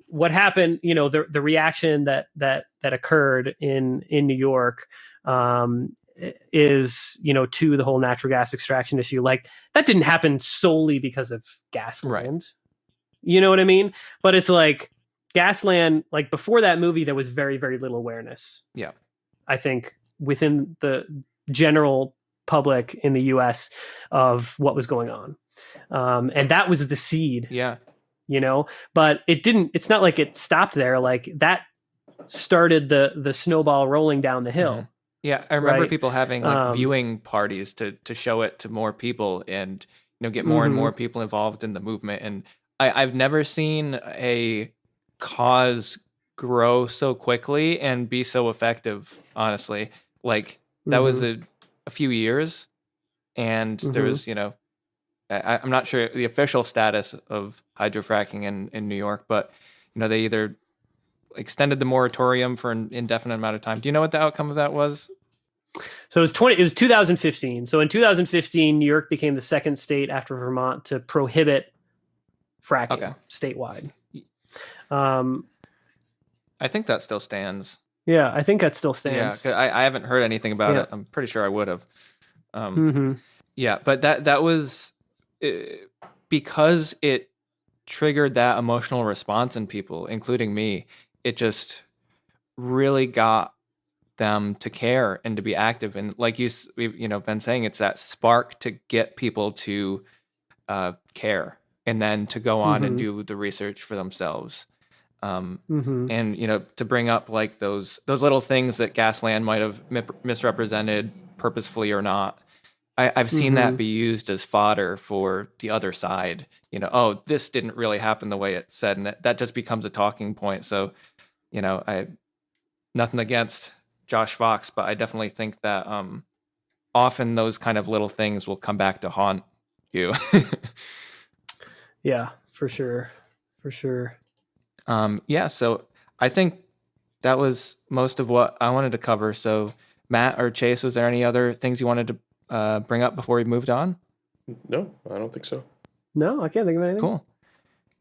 what happened, the reaction that occurred in New York, is to the whole natural gas extraction issue. Like that didn't happen solely because of Gasland. Right. You know what I mean? But it's like Gasland, like before that movie, there was very, very little awareness. Yeah. I think within the general public in the US of what was going on. And that was the seed. Yeah. But it's not like it stopped there. Like that started the snowball rolling down the hill. Mm-hmm. Yeah, I remember right? people having like viewing parties to show it to more people, and get more and more people involved in the movement. And I've never seen a cause grow so quickly and be so effective. Honestly, like that was a few years, and there was I'm not sure the official status of hydrofracking in New York, but they either extended the moratorium for an indefinite amount of time. Do you know what the outcome of that was? So it was 2015. So in 2015, New York became the second state after Vermont to prohibit fracking statewide. I think that still stands. Yeah, I think that still stands. Yeah, I haven't heard anything about it. I'm pretty sure I would have. Yeah, but that was because it triggered that emotional response in people, including me. It just really got them to care and to be active. And like we've been saying, it's that spark to get people to care, and then to go on and do the research for themselves. And to bring up like those little things that Gasland might have misrepresented purposefully or not. I've seen that be used as fodder for the other side. Oh, this didn't really happen the way it said, and that just becomes a talking point. So, I nothing against Josh Fox, but I definitely think that often those kind of little things will come back to haunt you. Yeah, for sure. So I think that was most of what I wanted to cover. So Matt or Chase, was there any other things you wanted to bring up before we moved on? No, I don't think so. No, I can't think of anything. Cool.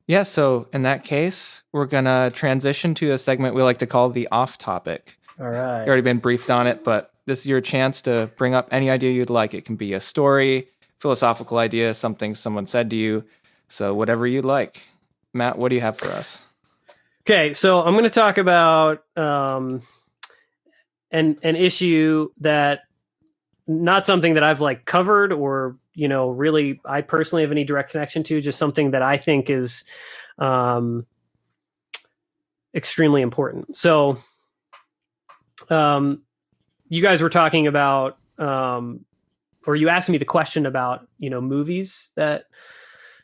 Yeah, so in that case, we're going to transition to a segment we like to call the off topic. All right. You've already been briefed on it, but this is your chance to bring up any idea you'd like. It can be a story, philosophical idea, something someone said to you. So whatever you'd like. Matt, what do you have for us? Okay, so I'm going to talk about an issue that not something that I've like covered or really I personally have any direct connection to, just something that I think is extremely important. So you guys were talking about, or you asked me the question about, movies that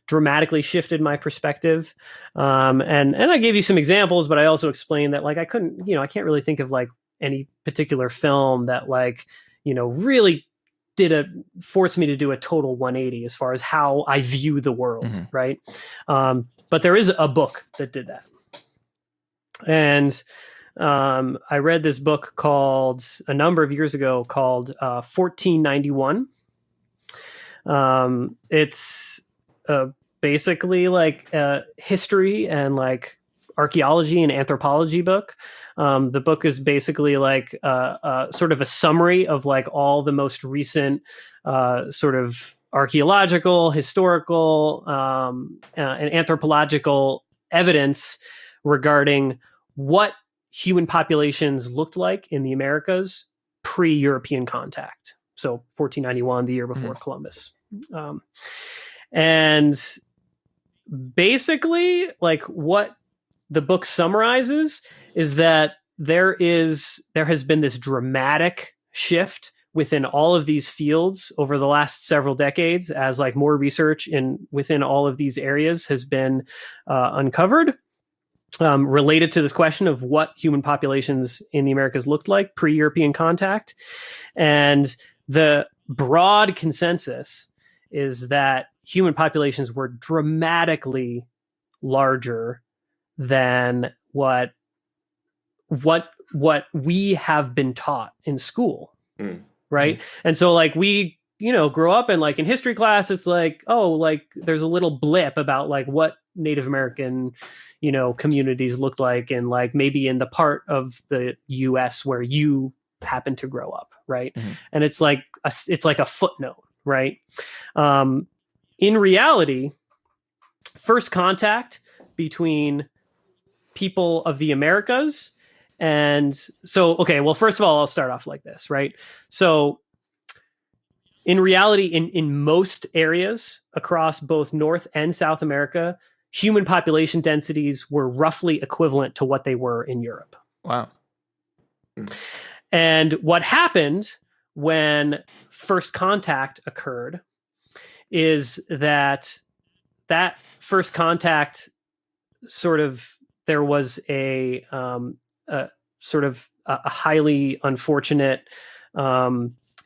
dramatically shifted my perspective. And I gave you some examples, but I also explained that like I couldn't, I can't really think of like any particular film that like, really forced me to do a total 180 as far as how I view the world. Right. But there is a book that did that. And I read this book called a number of years ago called 1491. It's basically like a history and like archaeology and anthropology book. The book is basically like sort of a summary of like all the most recent sort of archaeological, historical, and anthropological evidence regarding what human populations looked like in the Americas pre-European contact. So 1491, the year before Columbus. And basically like what the book summarizes is that there has been this dramatic shift within all of these fields over the last several decades as like more research within all of these areas has been uncovered. Related to this question of what human populations in the Americas looked like pre-European contact. And the broad consensus is that human populations were dramatically larger than what we have been taught in school. Right. And so like we, grow up and like in history class, it's like, oh, like there's a little blip about like what Native American, communities looked like and like maybe in the part of the US where you happen to grow up. Right. And it's like a footnote. Right. In reality, first contact between people of the Americas. And so, okay, well, first of all, I'll start off like this, right? So in reality, in most areas across both North and South America, human population densities were roughly equivalent to what they were in Europe. Wow. And what happened when first contact occurred is that first contact sort of, there was a sort of a highly unfortunate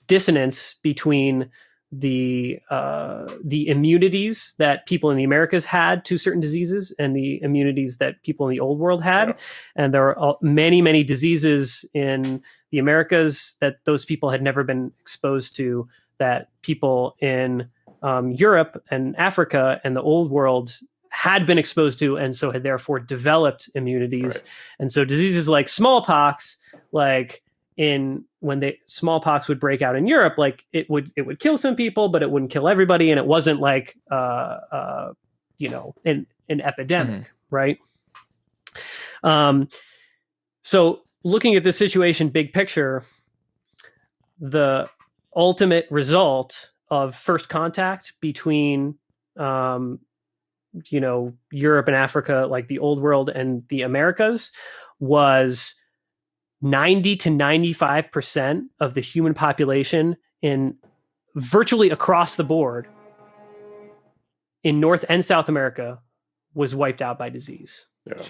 dissonance between the immunities that people in the Americas had to certain diseases and the immunities that people in the old world had. Yeah. And there are many, many diseases in the Americas that those people had never been exposed to, that people in Europe and Africa and the old world had been exposed to, and so had therefore developed immunities. Right. And so diseases like smallpox, like when smallpox would break out in Europe, like it would kill some people, but it wouldn't kill everybody. And it wasn't like, an epidemic. Right. So looking at this situation, big picture, the ultimate result of first contact between, Europe and Africa, like the old world and the Americas, was 90 to 95% of the human population in virtually across the board in North and South America was wiped out by disease. Yeah.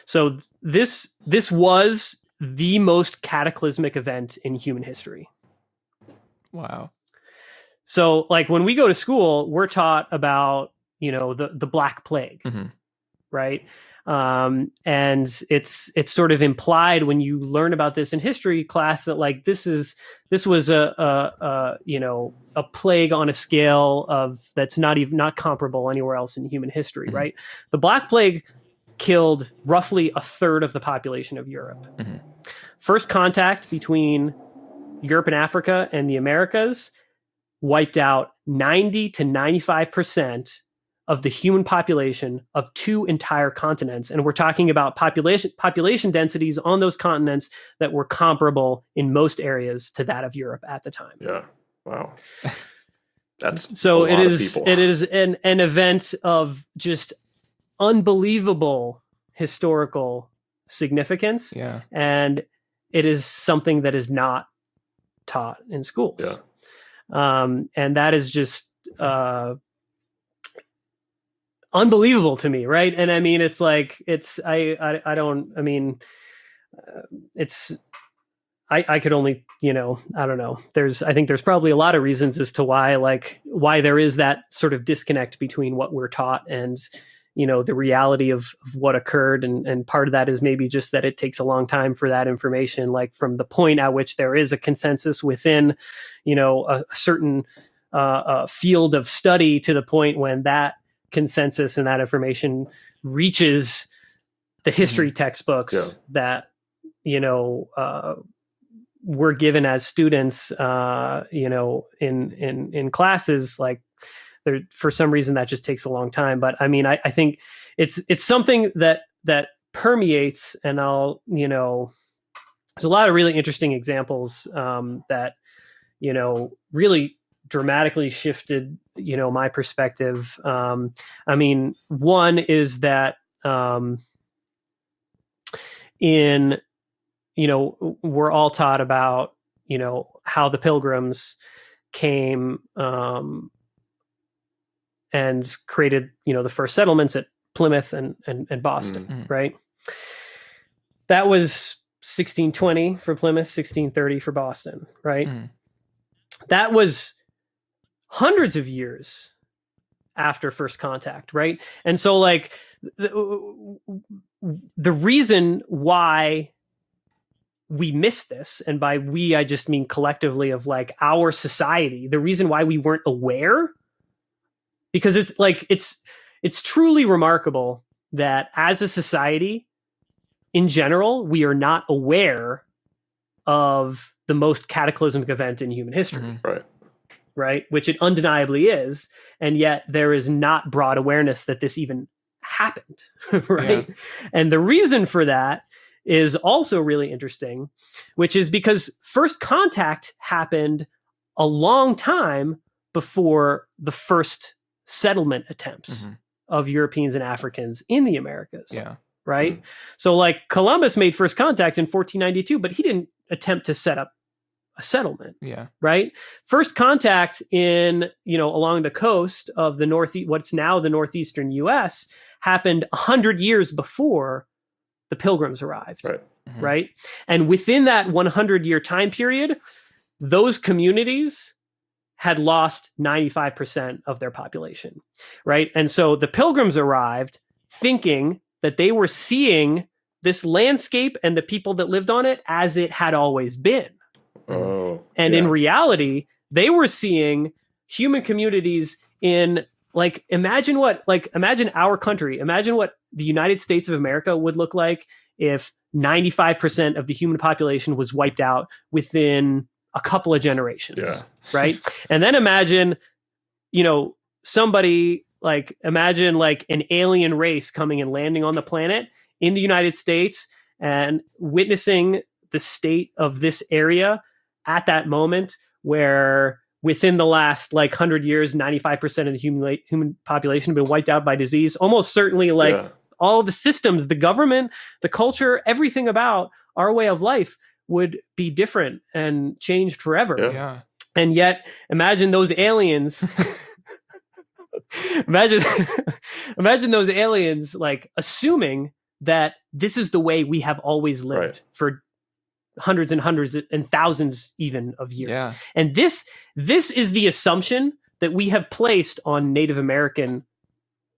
So this was the most cataclysmic event in human history. Wow. So like when we go to school, we're taught about, the Black Plague, right? And it's sort of implied when you learn about this in history class that like this was a plague on a scale that's not comparable anywhere else in human history, right? The Black Plague killed roughly a third of the population of Europe. First contact between Europe and Africa and the Americas wiped out 90 to 95% of the human population of two entire continents. And we're talking about population densities on those continents that were comparable in most areas to that of Europe at the time. Yeah. Wow. That's so a lot of people. It is an event of just unbelievable historical significance. Yeah. And it is something that is not taught in schools. Yeah. And that is just unbelievable to me, right? And I mean, it's like I could only, I don't know. I think there's probably a lot of reasons as to why there is that sort of disconnect between what we're taught and, the reality of what occurred. And part of that is maybe just that it takes a long time for that information, like from the point at which there is a consensus within, a certain field of study to the point when that consensus and that information reaches the history textbooks that, we're given as students, in classes. Like, there, for some reason, that just takes a long time. But I mean, I think it's something that permeates, and there's a lot of really interesting examples that really dramatically shifted my perspective. I mean, one is that we're all taught about, how the Pilgrims came and created, the first settlements at Plymouth and Boston, right? That was 1620 for Plymouth, 1630 for Boston, right? That was hundreds of years after first contact, right? And so, like, the reason why we missed this, and by we, I just mean collectively of like our society, the reason why we weren't aware, because it's truly remarkable that as a society in general, we are not aware of the most cataclysmic event in human history. Right? Which it undeniably is. And yet there is not broad awareness that this even happened. Right? Yeah. And the reason for that is also really interesting, which is because first contact happened a long time before the first settlement attempts of Europeans and Africans in the Americas. Yeah. Right. So like Columbus made first contact in 1492, but he didn't attempt to set up a settlement. Yeah. Right. First contact in, along the coast of the northeast, what's now the northeastern US, happened 100 years before the Pilgrims arrived. Right. And within that 100-year time period, those communities had lost 95% of their population. Right. And so the Pilgrims arrived thinking that they were seeing this landscape and the people that lived on it as it had always been. In reality, they were seeing human communities in imagine our country, imagine what the United States of America would look like if 95% of the human population was wiped out within a couple of generations. Yeah. Right. And then imagine, somebody imagine an alien race coming and landing on the planet in the United States and witnessing the state of this area at that moment, where within the last 100 years, 95% of the human population have been wiped out by disease. Almost certainly all the systems, the government, the culture, everything about our way of life would be different and changed forever. Yeah. And yet imagine those aliens, imagine those aliens assuming that this is the way we have always lived for hundreds and hundreds and thousands even of years. Yeah. And this is the assumption that we have placed on Native American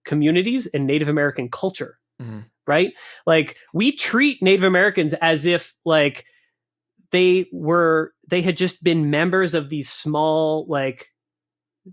communities and Native American culture. Right? We treat Native Americans as if they had just been members of these small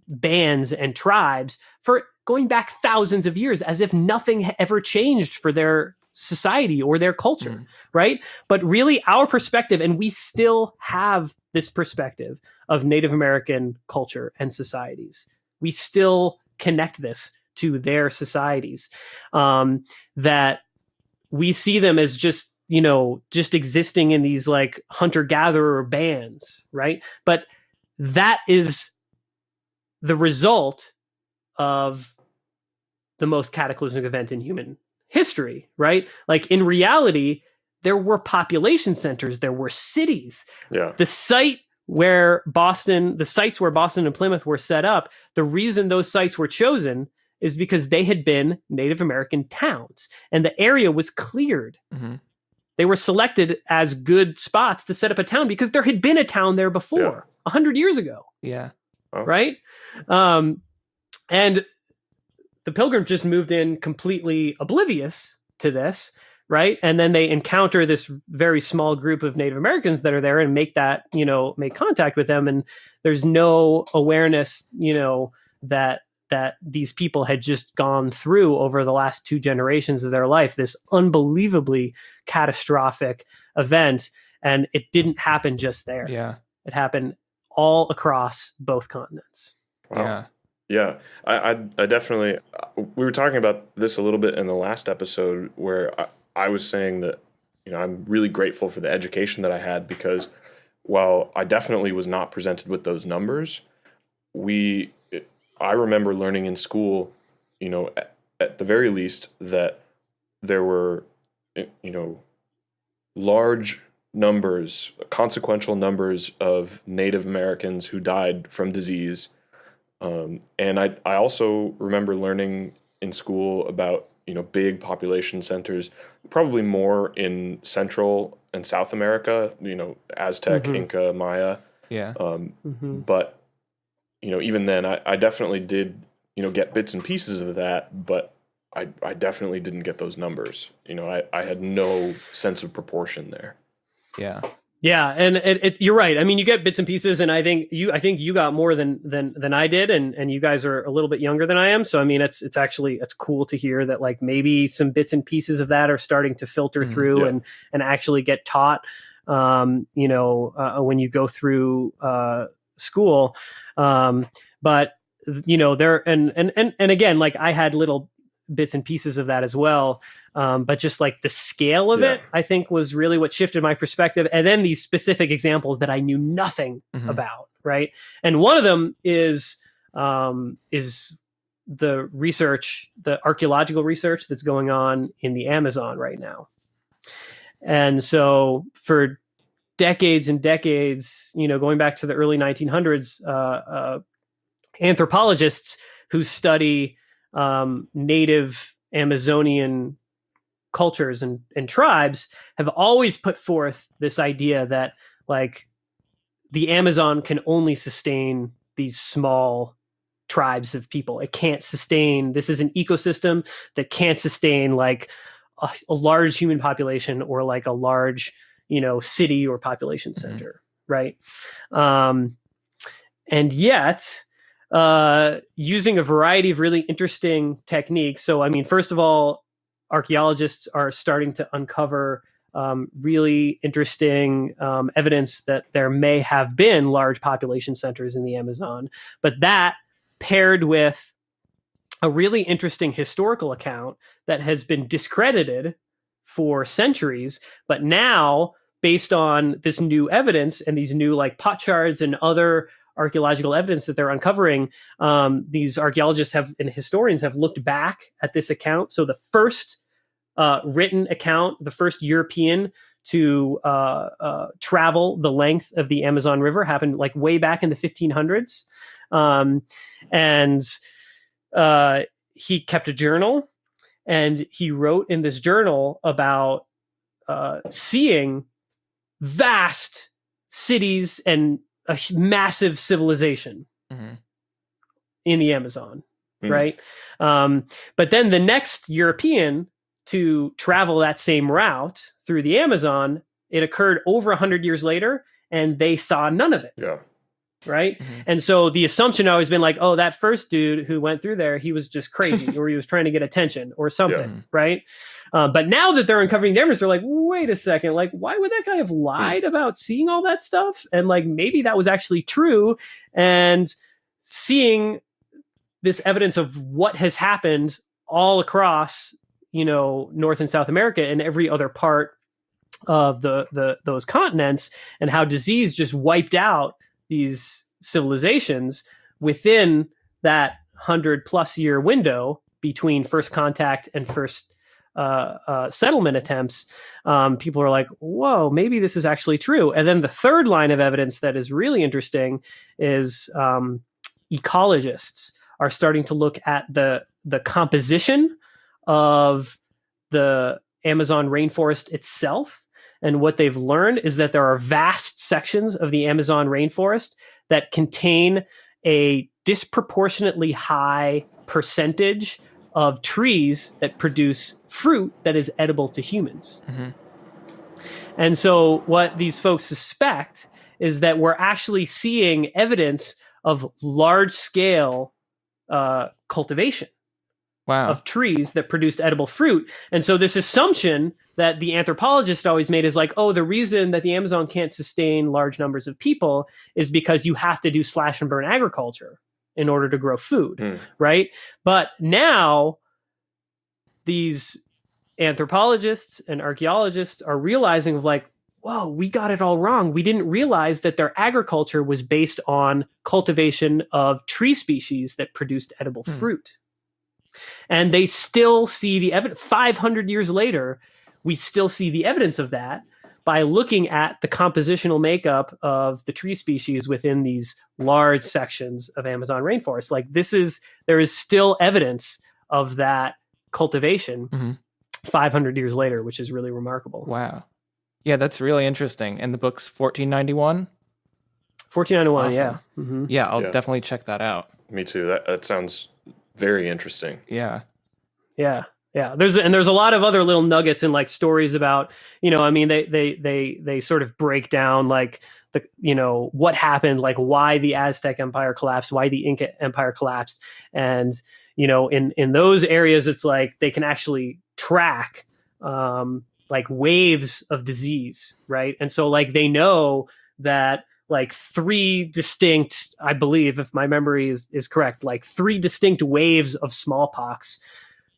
bands and tribes for going back thousands of years, as if nothing ever changed for their society or their culture, right? But really our perspective, and we still have this perspective of Native American culture and societies. We still connect this to their societies, that we see them as just existing in these hunter-gatherer bands, right? But that is the result of the most cataclysmic event in human history, right? Like in reality, there were population centers, there were cities. Yeah. The sites where Boston and Plymouth were set up, the reason those sites were chosen is because they had been Native American towns and the area was cleared. Mm-hmm. They were selected as good spots to set up a town because there had been a town there before 100 years ago. Yeah. Oh. Right. And the Pilgrims just moved in completely oblivious to this. Right. And then they encounter this very small group of Native Americans that are there and make contact with them. And there's no awareness, that these people had just gone through over the last 2 generations of their life, this unbelievably catastrophic event. And it didn't happen just there. Yeah. It happened all across both continents. Wow. Yeah. Yeah, I definitely, we were talking about this a little bit in the last episode where I was saying that, I'm really grateful for the education that I had because while I definitely was not presented with those numbers, I remember learning in school, at the very least that there were, large numbers, consequential numbers of Native Americans who died from disease. And I also remember learning in school about, big population centers, probably more in Central and South America, Aztec, Mm-hmm. Inca, Maya. Yeah. But, even then I definitely did, get bits and pieces of that, but I definitely didn't get those numbers. I had no sense of proportion there. Yeah. Yeah, and it's you're right. I mean, you get bits and pieces, and I think you got more than I did, and you guys are a little bit younger than I am. So I mean, it's cool to hear that like maybe some bits and pieces of that are starting to filter through and actually get taught. When you go through school, but there and again, like I had little bits and pieces of that as well. But just like the scale of it, I think was really what shifted my perspective. And then these specific examples that I knew nothing about. Right. And one of them is the research, the archaeological research that's going on in the Amazon right now. And so for decades and decades, going back to the early 1900s, anthropologists who study native Amazonian cultures and tribes have always put forth this idea that like the Amazon can only sustain these small tribes of people. It can't sustain, this is an ecosystem that can't sustain like a large human population or like a large, city or population center. Right. And yet, using a variety of really interesting techniques. So, I mean, first of all, archaeologists are starting to uncover really interesting evidence that there may have been large population centers in the Amazon. But that paired with a really interesting historical account that has been discredited for centuries, but now based on this new evidence and these new like potsherds and other archaeological evidence that they're uncovering, these archaeologists and historians have looked back at this account. So the first written account, the first European to travel the length of the Amazon River happened like way back in the 1500s. And he kept a journal, and he wrote in this journal about seeing vast cities and a massive civilization in the Amazon, right? But then the next European to travel that same route through the Amazon, it occurred over 100 years later, and they saw none of it. Yeah. Right. And so the assumption always been like, oh, that first dude who went through there, he was just crazy or he was trying to get attention or something. Right. But now that they're uncovering the evidence, they're like, wait a second, like, why would that guy have lied about seeing all that stuff? And like, maybe that was actually true. And seeing this evidence of what has happened all across, North and South America and every other part of those continents, and how disease just wiped out these civilizations within that 100+ year window between first contact and first settlement attempts, people are like, whoa, maybe this is actually true. And then the third line of evidence that is really interesting is ecologists are starting to look at the composition of the Amazon rainforest itself. And what they've learned is that there are vast sections of the Amazon rainforest that contain a disproportionately high percentage of trees that produce fruit that is edible to humans. Mm-hmm. And so what these folks suspect is that we're actually seeing evidence of large-scale cultivation of trees that produced edible fruit. And so this assumption that the anthropologist always made is like, oh, the reason that the Amazon can't sustain large numbers of people is because you have to do slash and burn agriculture in order to grow food, right? But now these anthropologists and archaeologists are realizing of like, whoa, we got it all wrong. We didn't realize that their agriculture was based on cultivation of tree species that produced edible fruit. And they still see the evidence. 500 years later, we still see the evidence of that by looking at the compositional makeup of the tree species within these large sections of Amazon rainforest. Like there is still evidence of that cultivation 500 years later, which is really remarkable. Wow. Yeah, that's really interesting. And the book's 1491? 1491, awesome. Yeah. Mm-hmm. Yeah, I'll definitely check that out. Me too. That sounds very interesting. Yeah. Yeah. Yeah. There's a lot of other little nuggets and like stories about, I mean, they sort of break down like what happened, like why the Aztec Empire collapsed, why the Inca Empire collapsed. And, in those areas, it's like they can actually track like waves of disease, right? And so like they know that like 3 distinct, I believe, if my memory is correct, like 3 distinct waves of smallpox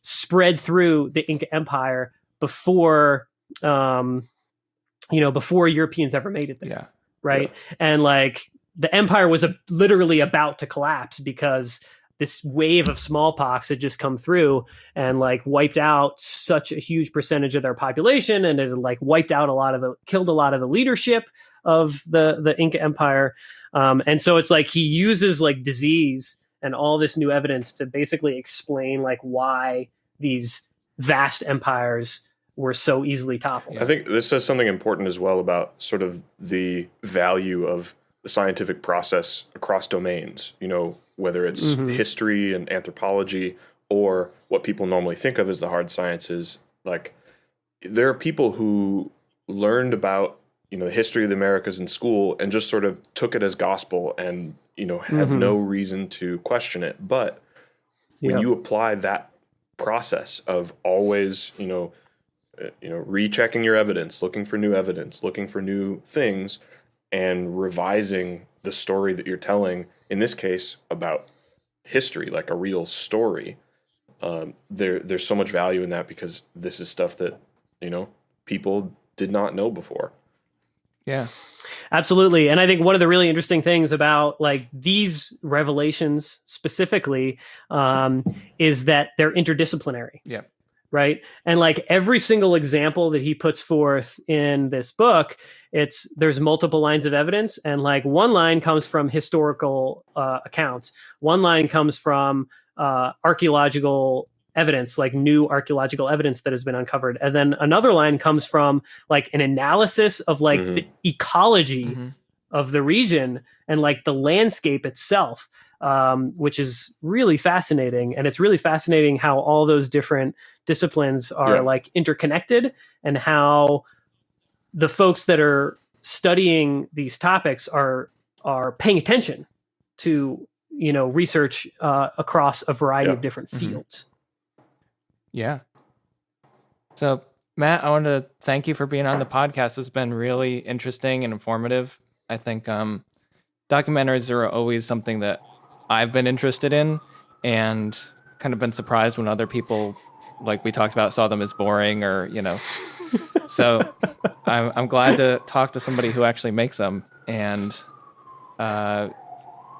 spread through the Inca Empire before, before Europeans ever made it there. Yeah. Right. Yeah. And like the empire was literally about to collapse because this wave of smallpox had just come through and like wiped out such a huge percentage of their population. And it like wiped out killed a lot of the leadership of the Inca Empire. And so it's like he uses like disease and all this new evidence to basically explain like why these vast empires were so easily toppled. I think this says something important as well about sort of the value of the scientific process across domains, whether it's history and anthropology or what people normally think of as the hard sciences. Like there are people who learned about, the history of the Americas in school and just sort of took it as gospel and, had no reason to question it. But when you apply that process of always, rechecking your evidence, looking for new things, and revising the story that you're telling, in this case, about history, like a real story, there's so much value in that because this is stuff that, people did not know before. Yeah. Absolutely. And I think one of the really interesting things about like these revelations specifically is that they're interdisciplinary. Yeah. Right. And like every single example that he puts forth in this book, there's multiple lines of evidence. And like one line comes from historical accounts. One line comes from archaeological evidence, like new archaeological evidence that has been uncovered. And then another line comes from like an analysis of like the ecology of the region and like the landscape itself, which is really fascinating. And it's really fascinating how all those different disciplines are like interconnected and how the folks that are studying these topics are paying attention to, research across a variety of different fields. Yeah. So, Matt, I want to thank you for being on the podcast. It's been really interesting and informative. I think documentaries are always something that I've been interested in and kind of been surprised when other people, like we talked about, saw them as boring or, So I'm glad to talk to somebody who actually makes them. And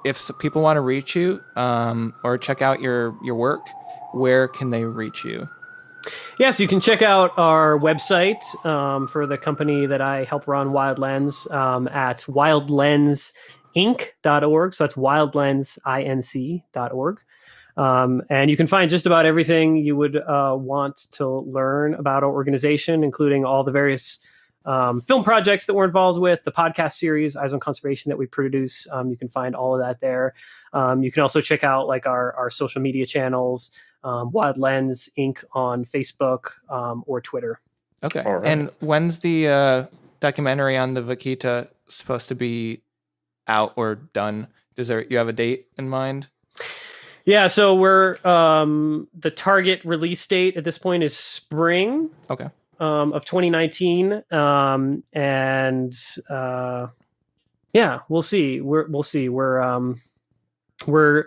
if people want to reach you or check out your work, where can they reach you? Yes, you can check out our website for the company that I help run, WildLens, at wildlensinc.org. So that's wildlensinc.org. And you can find just about everything you would want to learn about our organization, including all the various film projects that we're involved with, the podcast series, Eyes on Conservation, that we produce. You can find all of that there. You can also check out like our social media channels, WildLens Inc. on Facebook or Twitter. Okay. All right. And when's the documentary on the vaquita supposed to be out or done? You have a date in mind? Yeah, so we're the target release date at this point is spring. Okay. Of 2019, and yeah, we'll see. We'll see. We're going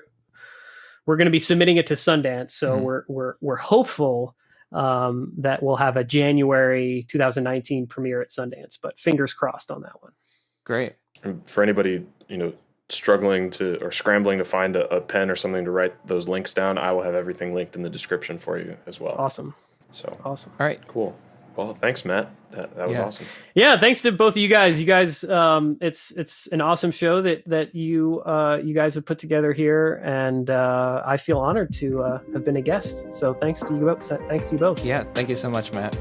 to be submitting it to Sundance, so we're hopeful that we'll have a January 2019 premiere at Sundance. But fingers crossed on that one. Great. And for anybody struggling to or scrambling to find a pen or something to write those links down, I will have everything linked in the description for you as well. Awesome. So awesome. All right. Cool. Well, thanks, Matt. That was awesome. Yeah, thanks to both of you guys. You guys, it's an awesome show that you guys have put together here, and I feel honored to have been a guest. So thanks to you both. Yeah, thank you so much, Matt.